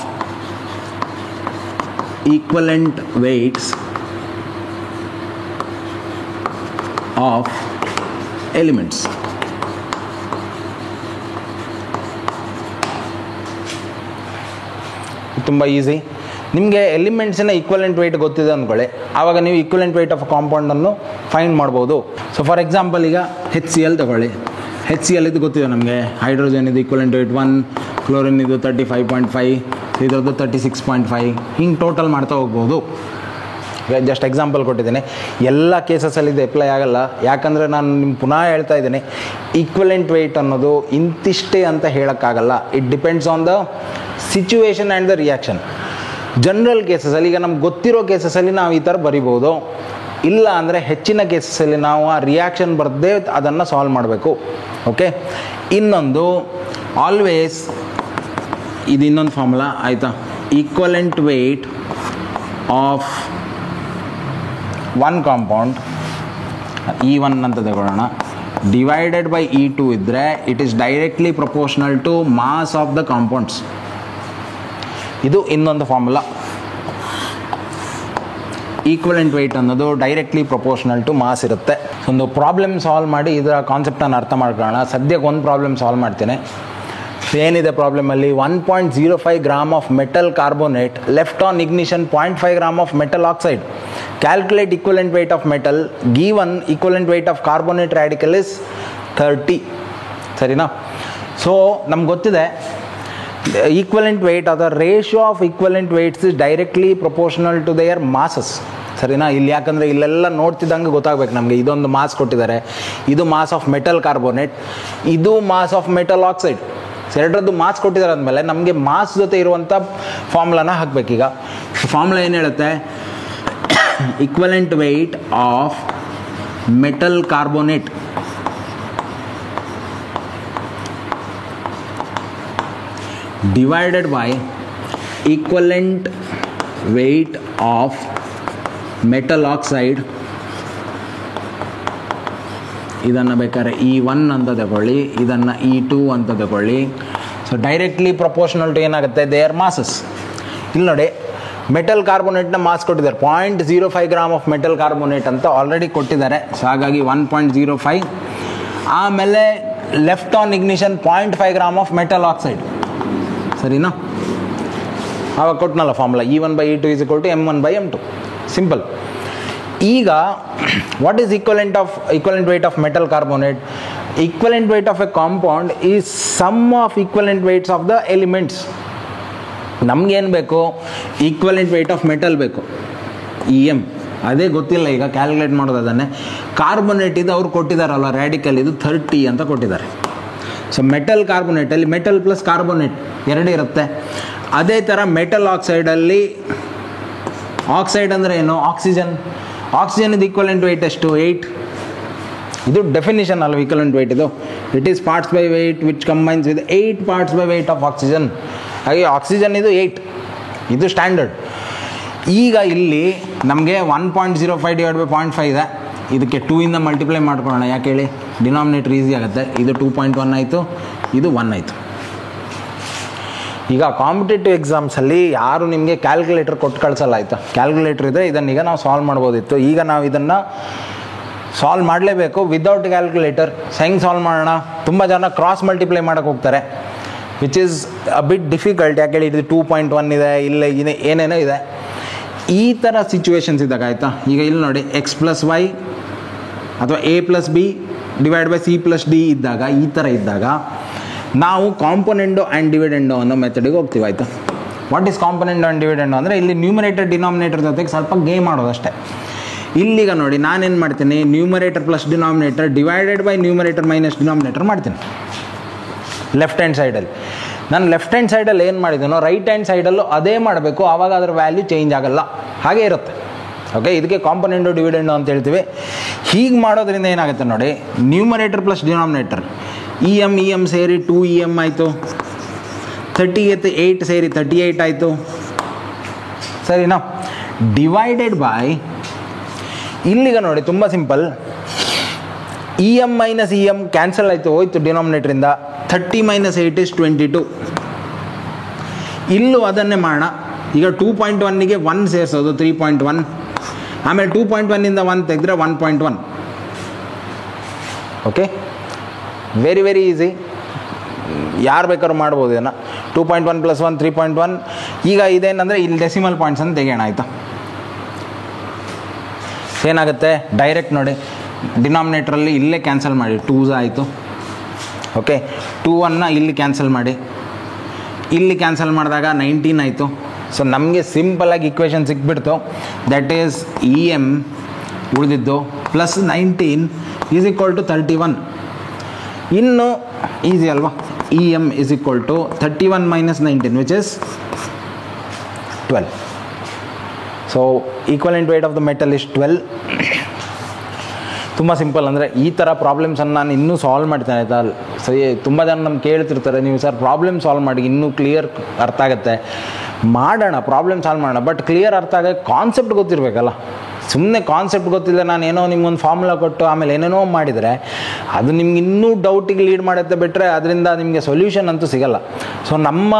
equivalent weights of elements. ತುಂಬ ಈಸಿ. ನಿಮಗೆ ಎಲಿಮೆಂಟ್ಸಿನ ಈಕ್ವಲೆಂಟ್ ವೆಯ್ಟ್ ಗೊತ್ತಿದೆ ಅಂದ್ಕೊಳ್ಳಿ, ಆವಾಗ ನೀವು ಈಕ್ವಲೆಂಟ್ ವೆಯ್ಟ್ ಆಫ್ ಕಾಂಪೌಂಡನ್ನು ಫೈಂಡ್ ಮಾಡ್ಬೋದು. ಸೊ ಫಾರ್ ಎಕ್ಸಾಂಪಲ್ ಈಗ HCl ತಗೊಳ್ಳಿ. HCl ಇದು ಗೊತ್ತಿದೆ ನಮಗೆ, ಹೈಡ್ರೋಜನ್ ಇದು ಈಕ್ವಲೆಂಟ್ ವೆಯ್ಟ್ 1, ಕ್ಲೋರಿನ್ ಇದು 35.5, ಇದರದ್ದು 36.5, ಹಿಂಗೆ ಟೋಟಲ್ ಮಾಡ್ತಾ ಹೋಗ್ಬೋದು. ಜಸ್ಟ್ ಎಕ್ಸಾಂಪಲ್ ಕೊಟ್ಟಿದ್ದೀನಿ, ಎಲ್ಲ ಕೇಸಸಲ್ಲಿ ಇದು ಅಪ್ಲೈ ಆಗಲ್ಲ. ಯಾಕಂದರೆ ನಾನು ನಿಮ್ಗೆ ಪುನಃ ಹೇಳ್ತಾ ಇದ್ದೀನಿ, ಈಕ್ವಲೆಂಟ್ ವೆಯ್ಟ್ ಅನ್ನೋದು ಇಂತಿಷ್ಟೇ ಅಂತ ಹೇಳೋಕ್ಕಾಗಲ್ಲ. It depends on the situation and the reaction. General ಕೇಸಸಲ್ಲಿ, ಈಗ ನಮ್ಗೆ ಗೊತ್ತಿರೋ ಕೇಸಸಲ್ಲಿ ನಾವು ಈ ಥರ ಬರಿಬೋದು, ಇಲ್ಲ ಅಂದರೆ ಹೆಚ್ಚಿನ ಕೇಸಸಲ್ಲಿ ನಾವು ಆ ರಿಯಾಕ್ಷನ್ ಬರದೇ ಅದನ್ನು ಸಾಲ್ವ್ ಮಾಡಬೇಕು. ಓಕೆ, ಇನ್ನೊಂದು ಆಲ್ವೇಸ್ ಇದು ಇನ್ನೊಂದು ಫಾರ್ಮುಲಾ ಆಯಿತಾ, equivalent weight of one compound E1 ಅಂತ ತಗೊಳ್ಳೋಣ, ಡಿವೈಡೆಡ್ ಬೈ E2 ಇದ್ದರೆ it is directly proportional to mass of the compounds. ಇದು ಇನ್ನೊಂದು ಫಾರ್ಮುಲಾ. ಈಕ್ವಲೆಂಟ್ ವೆಯ್ಟ್ ಅನ್ನೋದು ಡೈರೆಕ್ಟ್ಲಿ ಪ್ರಪೋರ್ಷನಲ್ ಟು ಮಾಸ್ ಇರುತ್ತೆ. ಒಂದು ಪ್ರಾಬ್ಲಮ್ ಸಾಲ್ವ್ ಮಾಡಿ ಇದರ ಕಾನ್ಸೆಪ್ಟನ್ನು ಅರ್ಥ ಮಾಡ್ಕೊಳ್ಳೋಣ. ಸದ್ಯಕ್ಕೆ ಒಂದು ಪ್ರಾಬ್ಲಮ್ ಸಾಲ್ವ್ ಮಾಡ್ತೀನಿ. ಏನಿದೆ ಪ್ರಾಬ್ಲಮಲ್ಲಿ, 1.05 gram of metal carbonate left on ignition 0.5 gram of metal oxide. Calculate equivalent weight of metal, given equivalent weight of carbonate radical is 30. ಸರಿನಾ? ಸೊ ನಮ್ಗೆ ಗೊತ್ತಿದೆ ಈಕ್ವಲೆಂಟ್ ವೆಯ್ಟ್ ಅಥವಾ ratio of equivalent weights is directly proportional to their masses. ಸರಿನಾ? ಇಲ್ಲಿ ಯಾಕಂದರೆ ಇಲ್ಲೆಲ್ಲ ನೋಡ್ತಿದ್ದಂಗೆ ಗೊತ್ತಾಗಬೇಕು ನಮಗೆ, ಇದೊಂದು ಮಾಸ್ ಕೊಟ್ಟಿದ್ದಾರೆ, ಇದು ಮಾಸ್ ಆಫ್ ಮೆಟಲ್ ಕಾರ್ಬೋನೇಟ್, ಇದು ಮಾಸ್ ಆಫ್ ಮೆಟಲ್ ಆಕ್ಸೈಡ್. ಎರಡರದ್ದು ಮಾಸ್ ಕೊಟ್ಟಿದ್ದಾರೆ ಅಂದಮೇಲೆ ನಮಗೆ ಮಾಸ್ ಜೊತೆ ಇರುವಂಥ ಫಾರ್ಮುಲಾನ ಹಾಕಬೇಕೀಗ. ಫಾರ್ಮುಲಾ ಏನು ಹೇಳುತ್ತೆ, equivalent weight of metal carbonate divided by equivalent weight of metal oxide. ಇದನ್ನು ಬೇಕಾದ್ರೆ E1 ಅಂತ ತಗೊಳ್ಳಿ, ಇದನ್ನು E2 ಅಂತ ತಗೊಳ್ಳಿ. ಸೊ ಡೈರೆಕ್ಟ್ಲಿ ಪ್ರಪೋರ್ಷನಲ್ ಟು ಏನಾಗುತ್ತೆ, ದೇರ್ ಮಾಸಸ್. ಇಲ್ಲಿ ನೋಡಿ, ಮೆಟಲ್ ಕಾರ್ಬೋನೇಟ್ನ ಮಾಸ್ ಕೊಟ್ಟಿದ್ದಾರೆ 0.05 ಗ್ರಾಮ್ ಆಫ್ ಮೆಟಲ್ ಕಾರ್ಬೋನೇಟ್ ಅಂತ ಆಲ್ರೆಡಿ ಕೊಟ್ಟಿದ್ದಾರೆ. ಸೊ ಹಾಗಾಗಿ 1.05. ಆಮೇಲೆ left on ignition 0.5 gram of metal oxide. ಸರಿನಾ? ಆವಾಗ ಕೊಟ್ಟನಲ್ಲ formula, E1 by E2 is equal to M1 by M2. Simple. ಈಗ what is equivalent weight of metal carbonate? Equivalent weight of a compound is sum of equivalent weights of the elements. ನಮಗೇನು ಬೇಕು, equivalent weight of metal ಬೇಕು, EM. ಅದೇ ಗೊತ್ತಿಲ್ಲ ಈಗ calculate ಮಾಡೋದು ಅದನ್ನೇ. Carbonate ಇದು ಅವ್ರು ಕೊಟ್ಟಿದ್ದಾರಲ್ವ ರ್ಯಾಡಿಕಲ್, ಇದು 30 ಅಂತ ಕೊಟ್ಟಿದ್ದಾರೆ. ಸೊ ಮೆಟಲ್ ಕಾರ್ಬೊನೇಟಲ್ಲಿ ಮೆಟಲ್ ಪ್ಲಸ್ ಕಾರ್ಬೊನೇಟ್ ಎರಡೇ ಇರುತ್ತೆ. ಅದೇ ಥರ ಮೆಟಲ್ ಆಕ್ಸೈಡಲ್ಲಿ ಆಕ್ಸೈಡ್ ಅಂದರೆ ಏನು, ಆಕ್ಸಿಜನ್. ಆಕ್ಸಿಜನ್ ಇದು ಈಕ್ವಲೆಂಟ್ ವೆಯ್ಟ್ ಎಷ್ಟು, 8. ಇದು ಡೆಫಿನಿಷನ್ ಅಲ್ವ ಈಕ್ವಲೆಂಟ್ ವೆಯ್ಟ್ ಇದು. It is parts by weight which combines with 8 parts by weight of oxygen. ಹಾಗೆ ಆಕ್ಸಿಜನ್ ಇದು 8, ಇದು ಸ್ಟ್ಯಾಂಡರ್ಡ್. ಈಗ ಇಲ್ಲಿ ನಮಗೆ 1.05 / 0.5 ಇದೆ. ಇದಕ್ಕೆ 2 ಇಂದ ಮಲ್ಟಿಪ್ಲೈ ಮಾಡ್ಕೊಳ್ಳೋಣ, ಯಾಕೆ ಹೇಳಿ, ಡಿನಾಮಿನೇಟರ್ ಈಸಿ ಆಗುತ್ತೆ. ಇದು 2.1 ಆಯಿತು, ಇದು 1 ಆಯಿತು. ಈಗ ಕಾಂಪಿಟೇಟಿವ್ ಎಕ್ಸಾಮ್ಸಲ್ಲಿ ಯಾರು ನಿಮಗೆ ಕ್ಯಾಲ್ಕುಲೇಟರ್ ಕೊಟ್ಟು ಕಳಿಸಲ್ಲ, ಆಯಿತಾ. ಕ್ಯಾಲ್ಕುಲೇಟರ್ ಇದ್ದರೆ ಇದನ್ನೀಗ ನಾವು ಸಾಲ್ವ್ ಮಾಡ್ಬೋದಿತ್ತು. ಈಗ ನಾವು ಇದನ್ನು ಸಾಲ್ವ್ ಮಾಡಲೇಬೇಕು ವಿದೌಟ್ ಕ್ಯಾಲ್ಕುಲೇಟರ್. ಹೆಂಗೆ ಸಾಲ್ವ್ ಮಾಡೋಣ, ತುಂಬ ಜನ ಕ್ರಾಸ್ ಮಲ್ಟಿಪ್ಲೈ ಮಾಡೋಕ್ಕೆ ಹೋಗ್ತಾರೆ, which is a bit difficult. ಯಾಕೆ ಹೇಳಿ, ಇದು 2.1 ಇದೆ, ಇಲ್ಲ ಏನೇನೋ ಇದೆ. ಈ ಥರ ಸಿಚುವೇಶನ್ಸ್ ಇದ್ದಾಗ ಆಯಿತಾ, ಈಗ ಇಲ್ಲಿ ನೋಡಿ x+y ಅಥವಾ a+b / c+d ಇದ್ದಾಗ, ಈ ಥರ ಇದ್ದಾಗ ನಾವು ಕಾಂಪೊನೆಂಡೋ ಆ್ಯಂಡ್ ಡಿವಿಡೆಂಡೋ ಅನ್ನೋ ಮೆಥಡಿಗೆ ಹೋಗ್ತೀವಿ, ಆಯಿತಾ. ವಾಟ್ ಈಸ್ ಕಾಂಪೊನೆಂಡೋ ಆ್ಯಂಡ್ ಡಿವಿಡೆಂಡೋ ಅಂದರೆ ಇಲ್ಲಿ ನ್ಯೂಮರೇಟರ್ ಡಿನಾಮಿನೇಟರ್ ಜೊತೆಗೆ ಸ್ವಲ್ಪ ಗೇಮ್ ಮಾಡೋದಷ್ಟೇ. ಇಲ್ಲಿಗ ನೋಡಿ ನಾನೇನು ಮಾಡ್ತೀನಿ, numerator plus denominator divided by numerator minus denominator ಮಾಡ್ತೀನಿ ಲೆಫ್ಟ್ ಹ್ಯಾಂಡ್ ಸೈಡಲ್ಲಿ. ನಾನು ಲೆಫ್ಟ್ ಹ್ಯಾಂಡ್ ಸೈಡಲ್ಲಿ ಏನು ಮಾಡಿದ್ದೀನೋ ರೈಟ್ ಹ್ಯಾಂಡ್ ಸೈಡಲ್ಲೂ ಅದೇ ಮಾಡಬೇಕು, ಆವಾಗ ಅದರ ವ್ಯಾಲ್ಯೂ ಚೇಂಜ್ ಆಗಲ್ಲ, ಹಾಗೇ ಇರುತ್ತೆ. ಓಕೆ, ಇದಕ್ಕೆ ಕಾಂಪೊನೆಂಟು ಡಿವಿಡೆಂಡು ಅಂತ ಹೇಳ್ತೀವಿ. ಹೀಗೆ ಮಾಡೋದ್ರಿಂದ ಏನಾಗುತ್ತೆ ನೋಡಿ, numerator plus denominator E M ಸೇರಿ 2em ಆಯಿತು, 30 × 8 ಸೇರಿ 38 ಆಯಿತು, ಸರಿನಾ. ಡಿವೈಡೆಡ್ ಬೈ ಇಲ್ಲಿಗ ನೋಡಿ ತುಂಬ simple, em minus em cancel ಆಯಿತು, ಹೋಯ್ತು ಡಿನಾಮಿನೇಟ್ರಿಂದ. 30 - 8 = 22. ಇಲ್ಲೂ ಅದನ್ನೇ ಮಾಡೋಣ. ಈಗ 2.1ಗೆ 1 ಸೇರಿಸೋದು 3.1, ಆಮೇಲೆ 2.1ಇಂದ 1 ತೆಗೆದ್ರೆ 1.1. ಓಕೆ, ವೆರಿ ವೆರಿ ಈಸಿ, ಯಾರು ಬೇಕಾದ್ರೂ ಮಾಡ್ಬೋದು ಇದನ್ನು. 2.1 + 1 3.1. ಈಗ ಇದೇನಂದರೆ ಇಲ್ಲಿ ಡೆಸಿಮಲ್ ಪಾಯಿಂಟ್ಸ್ ಅಂತ ತೆಗೆಯೋಣ, ಆಯಿತಾ. ಏನಾಗುತ್ತೆ, ಡೈರೆಕ್ಟ್ ನೋಡಿ ಡಿನಾಮಿನೇಟ್ರಲ್ಲಿ ಇಲ್ಲೇ ಕ್ಯಾನ್ಸಲ್ ಮಾಡಿ, 2s ಆಯಿತು. ಓಕೆ, 2 ಇಲ್ಲಿ ಕ್ಯಾನ್ಸಲ್ ಮಾಡಿ, ಇಲ್ಲಿ ಕ್ಯಾನ್ಸಲ್ ಮಾಡಿದಾಗ 19 ಆಯಿತು. ಸೊ ನಮಗೆ ಸಿಂಪಲಾಗಿ ಇಕ್ವೇಷನ್ ಸಿಕ್ಬಿಡ್ತು. ದಟ್ ಈಸ್ em ಉಳಿದಿದ್ದು ಪ್ಲಸ್ 19 = 31. ಇನ್ನು ಈಸಿ ಅಲ್ವಾ, em = 31 - 19 which is 12. So equivalent weight of the metal is 12. ತುಂಬ ಸಿಂಪಲ್. ಅಂದರೆ ಈ ಥರ ಪ್ರಾಬ್ಲಮ್ಸನ್ನು ನಾನು ಇನ್ನೂ ಸಾಲ್ವ್ ಮಾಡ್ತೇನೆ, ಆಯಿತಾ. ಸರಿ, ತುಂಬ ಜನ ನಮ್ಗೆ ಕೇಳ್ತಿರ್ತಾರೆ, ನೀವು ಸರ್ ಪ್ರಾಬ್ಲಮ್ ಸಾಲ್ವ್ ಮಾಡಿ, ಇನ್ನೂ ಕ್ಲಿಯರ್ ಅರ್ಥ ಆಗುತ್ತೆ. ಮಾಡೋಣ, ಪ್ರಾಬ್ಲಮ್ ಸಾಲ್ವ್ ಮಾಡೋಣ, ಬಟ್ ಕ್ಲಿಯರ್ ಅರ್ಥ ಆಗೋಕ್ಕೆ ಕಾನ್ಸೆಪ್ಟ್ ಗೊತ್ತಿರಬೇಕಲ್ಲ. ಸುಮ್ಮನೆ ಕಾನ್ಸೆಪ್ಟ್ ಗೊತ್ತಿಲ್ಲ, ನಾನು ಏನೋ ನಿಮ್ಗೊಂದು ಫಾರ್ಮುಲಾ ಕೊಟ್ಟು ಆಮೇಲೆ ಏನೇನೋ ಮಾಡಿದರೆ ಅದು ನಿಮ್ಗೆ ಇನ್ನೂ ಡೌಟಿಗೆ ಲೀಡ್ ಮಾಡುತ್ತೆ ಬಿಟ್ಟರೆ ಅದರಿಂದ ನಿಮಗೆ ಸೊಲ್ಯೂಷನ್ ಅಂತೂ ಸಿಗಲ್ಲ. ಸೊ ನಮ್ಮ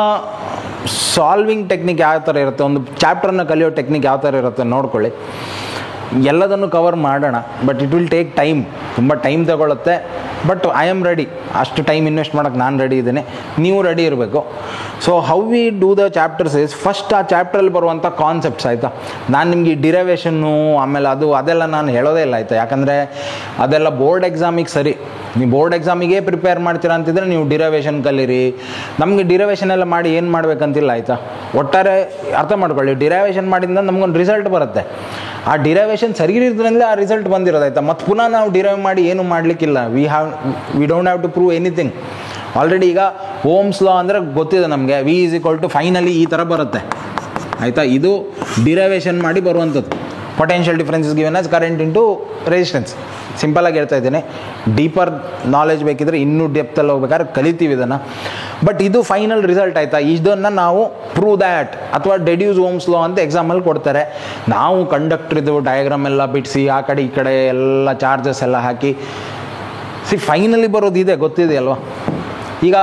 ಸಾಲ್ವಿಂಗ್ ಟೆಕ್ನಿಕ್ ಯಾವ ಥರ ಇರುತ್ತೆ, ಒಂದು ಚಾಪ್ಟರ್ನ ಕಲಿಯೋ ಟೆಕ್ನಿಕ್ ಯಾವ ಥರ ಇರುತ್ತೆ ನೋಡ್ಕೊಳ್ಳಿ. ಎಲ್ಲದನ್ನು ಕವರ್ ಮಾಡೋಣ, but it will take time, ತುಂಬ ಟೈಮ್ ತಗೊಳುತ್ತೆ. ಬಟ್ ಐ ಆಮ್ ರೆಡಿ, ಅಷ್ಟು ಟೈಮ್ ಇನ್ವೆಸ್ಟ್ ಮಾಡೋಕ್ಕೆ ನಾನು ರೆಡಿ ಇದ್ದೇನೆ, ನೀವು ರೆಡಿ ಇರಬೇಕು. So how we do the chapters is, first ಆ ಚಾಪ್ಟ್ರಲ್ಲಿ ಬರುವಂಥ ಕಾನ್ಸೆಪ್ಟ್ಸ್, ಆಯಿತಾ. ನಾನು ನಿಮಗೆ ಡಿರೈವೇಷನ್ನು ಆಮೇಲೆ ಅದೆಲ್ಲ ನಾನು ಹೇಳೋದೇ ಇಲ್ಲ, ಆಯಿತಾ. ಯಾಕಂದರೆ ಅದೆಲ್ಲ ಬೋರ್ಡ್ ಎಕ್ಸಾಮಿಗೆ ಸರಿ. ನೀವು ಬೋರ್ಡ್ ಎಕ್ಸಾಮಿಗೆ ಪ್ರಿಪೇರ್ ಮಾಡ್ತೀರಾ ಅಂತಿದ್ರೆ ನೀವು ಡಿರೈವೇಷನ್ ಕಲೀರಿ. ನಮಗೆ ಡಿರೈವೇಷನ್ ಎಲ್ಲ ಮಾಡಿ ಏನು ಮಾಡಬೇಕಂತಿಲ್ಲ, ಆಯಿತಾ. ಒಟ್ಟಾರೆ ಅರ್ಥ ಮಾಡ್ಕೊಳ್ಳಿ, ಡಿರೈವೇಷನ್ ಮಾಡಿದಿಂದ ನಮಗೊಂದು ರಿಸಲ್ಟ್ ಬರುತ್ತೆ. ಆ ಡಿರೈವೇಷನ್ ಸರಿ ಇರೋದ್ರಿಂದ ಆ ರಿಸಲ್ಟ್ ಬಂದಿರೋದು, ಆಯಿತಾ. ಮತ್ತು ಪುನಃ ನಾವು ಡಿರೈವ್ ಮಾಡಿ ಏನು ಮಾಡಲಿಕ್ಕಿಲ್ಲ. We don't have to prove anything. Already ಈಗ ಓಮ್ಸ್ ಲಾ ಅಂದರೆ ಗೊತ್ತಿದೆ ನಮಗೆ, V = ಫೈನಲಿ ಈ ಥರ ಬರುತ್ತೆ, ಆಯಿತಾ. ಇದು ಡಿರೈವೇಷನ್ ಮಾಡಿ ಬರುವಂಥದ್ದು. Potential difference is given as current into resistance. ಸಿಂಪಲಾಗಿ ಹೇಳ್ತಾ ಇದ್ದೀನಿ. ಡೀಪರ್ ನಾಲೆಜ್ ಬೇಕಿದ್ರೆ ಇನ್ನೂ ಡೆಪ್ತಲ್ಲಿ ಹೋಗ್ಬೇಕಾದ್ರೆ ಕಲಿತೀವಿ ಇದನ್ನು. ಬಟ್ ಇದು ಫೈನಲ್ ರಿಸಲ್ಟ್, ಆಯಿತಾ. ಇದನ್ನು ನಾವು ಪ್ರೂವ್ ದ್ಯಾಟ್ ಅಥವಾ ಡೆಡ್ಯೂಸ್ ಓಮ್ಸ್ ಲಾ ಅಂತ ಎಕ್ಸಾಮಲ್ಲಿ ಕೊಡ್ತಾರೆ. ನಾವು ಕಂಡಕ್ಟ್ರಿದು ಡಯಾಗ್ರಾಮ್ ಎಲ್ಲ ಬಿಡಿಸಿ ಆ ಕಡೆ ಈ ಕಡೆ ಎಲ್ಲ ಚಾರ್ಜಸ್ ಎಲ್ಲ ಹಾಕಿ ಫೈನಲಿ ಬರೋದು ಇದೆ, ಗೊತ್ತಿದೆ ಅಲ್ವಾ. ಈಗ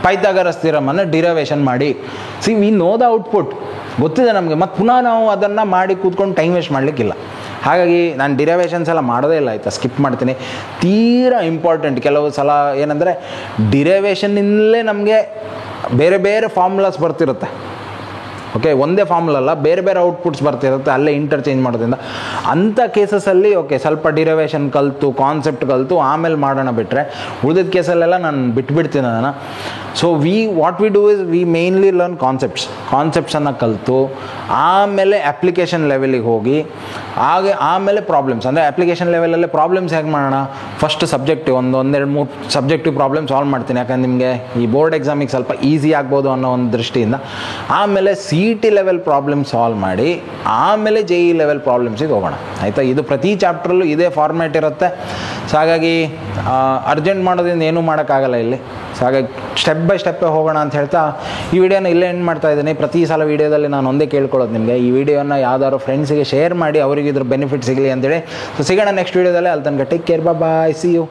ಪೈಥಾಗರಸ್ ಥಿಯರಮನ್ನು ಡಿರೈವೇಷನ್ ಮಾಡಿ ವಿ ನೋ ದ ಔಟ್ಪುಟ್, ಗೊತ್ತಿದೆ ನಮಗೆ. ಮತ್ತು ಪುನಃ ನಾವು ಅದನ್ನು ಮಾಡಿ ಕೂತ್ಕೊಂಡು ಟೈಮ್ ವೇಸ್ಟ್ ಮಾಡಲಿಕ್ಕಿಲ್ಲ. ಹಾಗಾಗಿ ನಾನು ಡಿರೈವೇಷನ್ಸ್ ಎಲ್ಲ ಮಾಡೋದೇ ಇಲ್ಲ, ಆಯಿತಾ. ಸ್ಕಿಪ್ ಮಾಡ್ತೀನಿ. ತೀರಾ ಇಂಪಾರ್ಟೆಂಟ್. ಕೆಲವು ಸಲ ಏನಂದರೆ ಡಿರೈವೇಷನ್ನಿಂದಲೇ ನಮಗೆ ಬೇರೆ ಬೇರೆ ಫಾರ್ಮುಲಾಸ್ ಬರ್ತಿರುತ್ತೆ. ಓಕೆ, ಒಂದೇ ಫಾರ್ಮುಲಾ ಅಲ್ಲ, ಬೇರೆ ಬೇರೆ ಔಟ್ಪುಟ್ಸ್ ಬರ್ತಿರುತ್ತೆ, ಅಲ್ಲೇ ಇಂಟರ್ಚೇಂಜ್ ಮಾಡೋದ್ರಿಂದ. ಅಂಥ ಕೇಸಸಲ್ಲಿ ಓಕೆ ಸ್ವಲ್ಪ ಡಿರೈವೇಷನ್ ಕಲಿತು ಕಾನ್ಸೆಪ್ಟ್ ಕಲಿತು ಆಮೇಲೆ ಮಾಡೋಣ, ಬಿಟ್ಟರೆ ಉಳಿದಿದ್ದ ಕೇಸಲ್ಲೆಲ್ಲ ನಾನು ಬಿಟ್ಬಿಡ್ತೀನಿ ಅದನ್ನು. So what we do is we mainly learn ಕಾನ್ಸೆಪ್ಟ್ಸನ್ನು ಕಲಿತು ಆಮೇಲೆ ಅಪ್ಲಿಕೇಶನ್ ಲೆವೆಲಿಗೆ ಹೋಗಿ ಆಮೇಲೆ ಪ್ರಾಬ್ಲಮ್ಸ್, ಅಂದರೆ ಅಪ್ಲಿಕೇಶನ್ ಲೆವೆಲಲ್ಲೇ ಪ್ರಾಬ್ಲಮ್ಸ್ ಹೇಗೆ ಮಾಡೋಣ, ಫಸ್ಟ್ ಸಬ್ಜೆಕ್ಟಿವ್ ಒಂದೆರಡು ಮೂರು ಸಬ್ಜೆಕ್ಟಿವ್ ಪ್ರಾಬ್ಲಮ್ ಸಾಲ್ವ್ ಮಾಡ್ತೀನಿ, ಯಾಕಂದ್ರೆ ನಿಮಗೆ ಈ ಬೋರ್ಡ್ ಎಕ್ಸಾಮಿಗೆ ಸ್ವಲ್ಪ ಈಸಿ ಆಗ್ಬೋದು ಅನ್ನೋ ಒಂದು ದೃಷ್ಟಿಯಿಂದ. ಆಮೇಲೆ CET ಲೆವೆಲ್ ಪ್ರಾಬ್ಲಮ್ ಸಾಲ್ವ್ ಮಾಡಿ ಆಮೇಲೆ JEE ಲೆವೆಲ್ ಪ್ರಾಬ್ಲಮ್ಸಿಗೆ ಹೋಗೋಣ, ಆಯಿತಾ. ಇದು ಪ್ರತಿ ಚಾಪ್ಟ್ರಲ್ಲೂ ಇದೇ ಫಾರ್ಮ್ಯಾಟ್ ಇರುತ್ತೆ. ಸೊ ಹಾಗಾಗಿ ಅರ್ಜೆಂಟ್ ಮಾಡೋದ್ರಿಂದ ಏನೂ ಮಾಡೋಕ್ಕಾಗಲ್ಲ ಇಲ್ಲಿ. ಸೊ ಹಾಗಾಗಿ ಸ್ಟೆಪ್ ಬೈ ಸ್ಟೆಪ್ಪೇ ಹೋಗೋಣ ಅಂತ ಹೇಳ್ತಾ ಈ ವಿಡಿಯೋನ ಇಲ್ಲೇ ಎಂಡ್ ಮಾಡ್ತಾ ಇದ್ದೀನಿ. ಪ್ರತಿ ಸಲ ವೀಡಿಯೋದಲ್ಲಿ ನಾನು ಒಂದೇ ಕೇಳ್ಕೊಳ್ಳೋದು ನಿಮಗೆ, ಈ ವಿಡಿಯೋನ ಯಾವ್ದಾದ್ರು ಫ್ರೆಂಡ್ಸಿಗೆ ಶೇರ್ ಮಾಡಿ, ಅವರಿಗೆ ಇದ್ರ ಬೆನಿಫಿಟ್ ಸಿಗಲಿ ಅಂತೇಳಿ. ಸೊ ಸಿಗೋಣ ನೆಕ್ಸ್ಟ್ ವೀಡಿಯೋದಲ್ಲಿ. ಅಲ್ಲಿ ತನಕ take care, bye, see you.